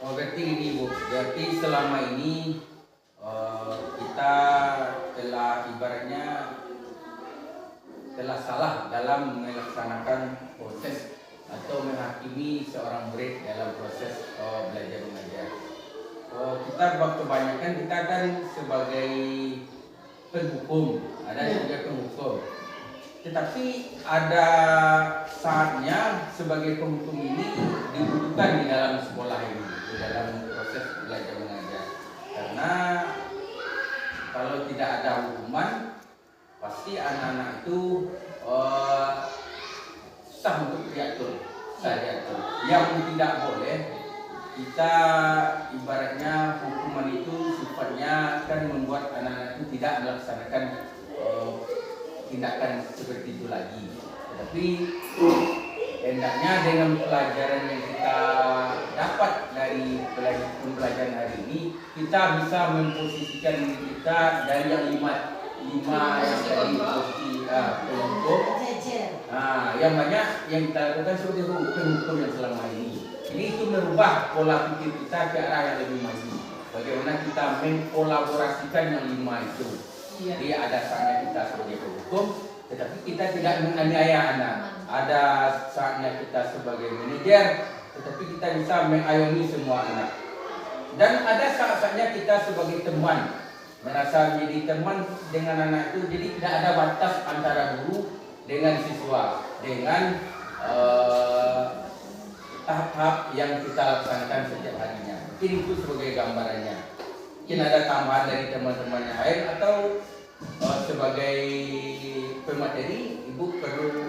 S4: Oh, berarti ini Bu, berarti selama ini kita telah ibaratnya telah salah dalam melaksanakan proses atau menghakimi seorang murid dalam proses belajar mengajar. Kita kebanyakan kita kan sebagai penghukum, ada juga penghukum. Tetapi ada saatnya sebagai penghukum ini dibutuhkan di dalam sekolah ini, di dalam proses belajar mengajar. Karena kalau tidak ada hukuman, pasti anak-anak itu susah untuk diatur. Yang tidak boleh kita ibaratnya hukuman itu sifatnya akan membuat anak-anak itu tidak melaksanakan tindakan seperti itu lagi. Tetapi hendaknya dengan pelajaran yang kita dapat dari pembelajaran hari ini, kita bisa memposisikan diri kita dari yang lima yang tadi penghukum. Yang banyak yang kita lakukan seperti penghukum yang selama ini. Ini itu merubah pola pikir kita ke arah yang lebih maju. Bagaimana kita mengkolaborasikan yang lima itu. Jadi ada saatnya kita sebagai penghukum, tetapi kita tidak menganiaya anak. Ada saatnya kita sebagai manajer, tetapi kita bisa mengayomi semua anak. Dan ada saat-saatnya kita sebagai teman, merasa menjadi teman dengan anak itu. Jadi tidak ada batas antara guru dengan siswa, dengan tahap-tahap yang kita laksanakan setiap harinya. Mungkin itu sebagai gambarannya. Mungkin ada tambahan dari teman-teman yang lain atau sebagai pemateri, Ibu perlu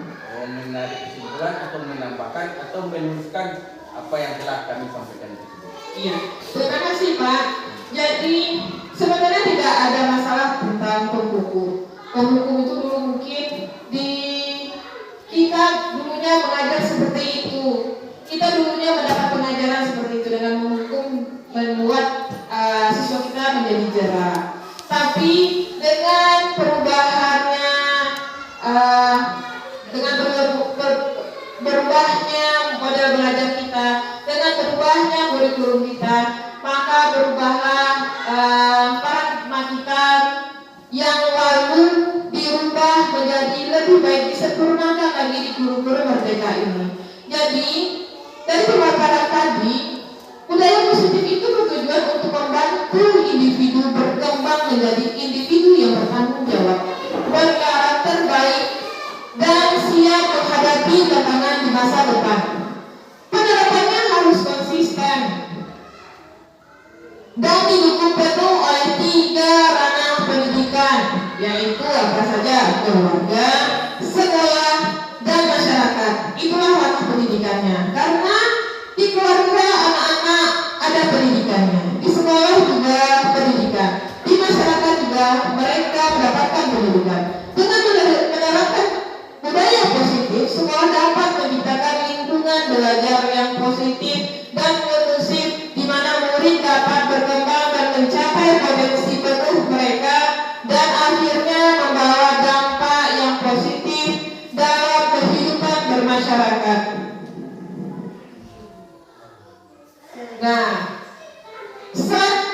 S4: menarik kesimpulan atau menambahkan atau meluruskan apa yang telah kami sampaikan tersebut.
S2: Iya, terima kasih Pak. Jadi sebenarnya tidak ada masalah tentang penghukum. Penghukum itu dulu mungkin kita dulunya mengajar seperti itu. Kita dulunya mendapat pengajaran seperti itu dengan menghukum, membuat siswa kita menjadi jera. Tapi dengan perubahannya, dengan berubahnya model belajar kita, dengan berubahnya kurikulum kita, maka berubahlah lebih baik disempurnakan lagi di guru-guru merdeka ini. Jadi dari pemaparan tadi, budaya positif itu bertujuan untuk membantu individu berkembang menjadi individu yang bertanggung jawab, berkarakter baik, dan siap menghadapi tantangan di masa depan. Penerapannya harus konsisten dan didukung penuh oleh 3 ranah pendidikan, yaitu apa saja? Keluarga, sekolah, dan masyarakat. Itulah ranah pendidikannya. Karena di keluarga anak-anak ada pendidikannya, di sekolah juga pendidikan, di masyarakat juga mereka mendapatkan pendidikan. Dengan menerapkan budaya positif, sekolah dapat menciptakan lingkungan belajar yang positif dan kondusif, di mana murid dapat berkembang dan mencapai potensi penuh mereka, dan akhirnya membawa dampak yang positif dalam kehidupan bermasyarakat. Nah,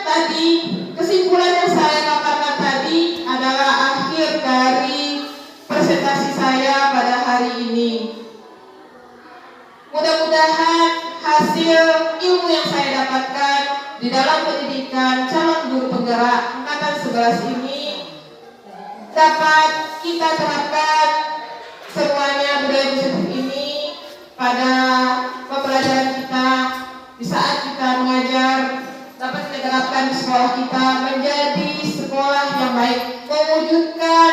S2: tadi kesimpulan yang saya paparkan tadi adalah akhir dari presentasi saya pada hari ini. Mudah-mudahan hasil ilmu yang saya dapatkan di dalam pendidikan calon guru penggerak angkatan 11 ini dapat kita terapkan semuanya budaya positif ini pada pembelajaran kita di saat kita mengajar, dapat kita terapkan di sekolah kita menjadi sekolah yang baik, mewujudkan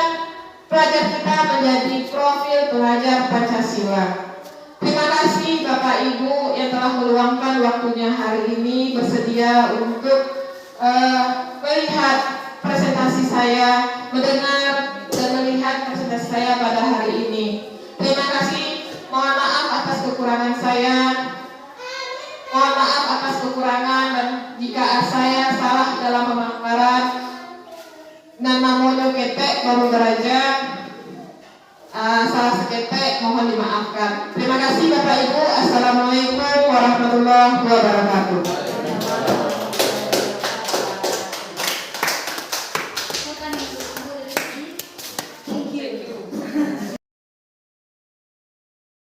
S2: pelajar kita menjadi profil pelajar Pancasila. Terima kasih Bapak Ibu yang telah meluangkan waktunya hari ini bersedia untuk melihat presentasi saya, mendengar dan melihat presentasi saya pada hari ini. Terima kasih. Mohon maaf atas kekurangan saya. Mohon maaf atas kekurangan dan jika saya salah dalam pemaparan. Nama mono ketek baru derajat. Salah seketek mohon dimaafkan. Terima kasih Bapak Ibu. Assalamualaikum warahmatullahi wabarakatuh.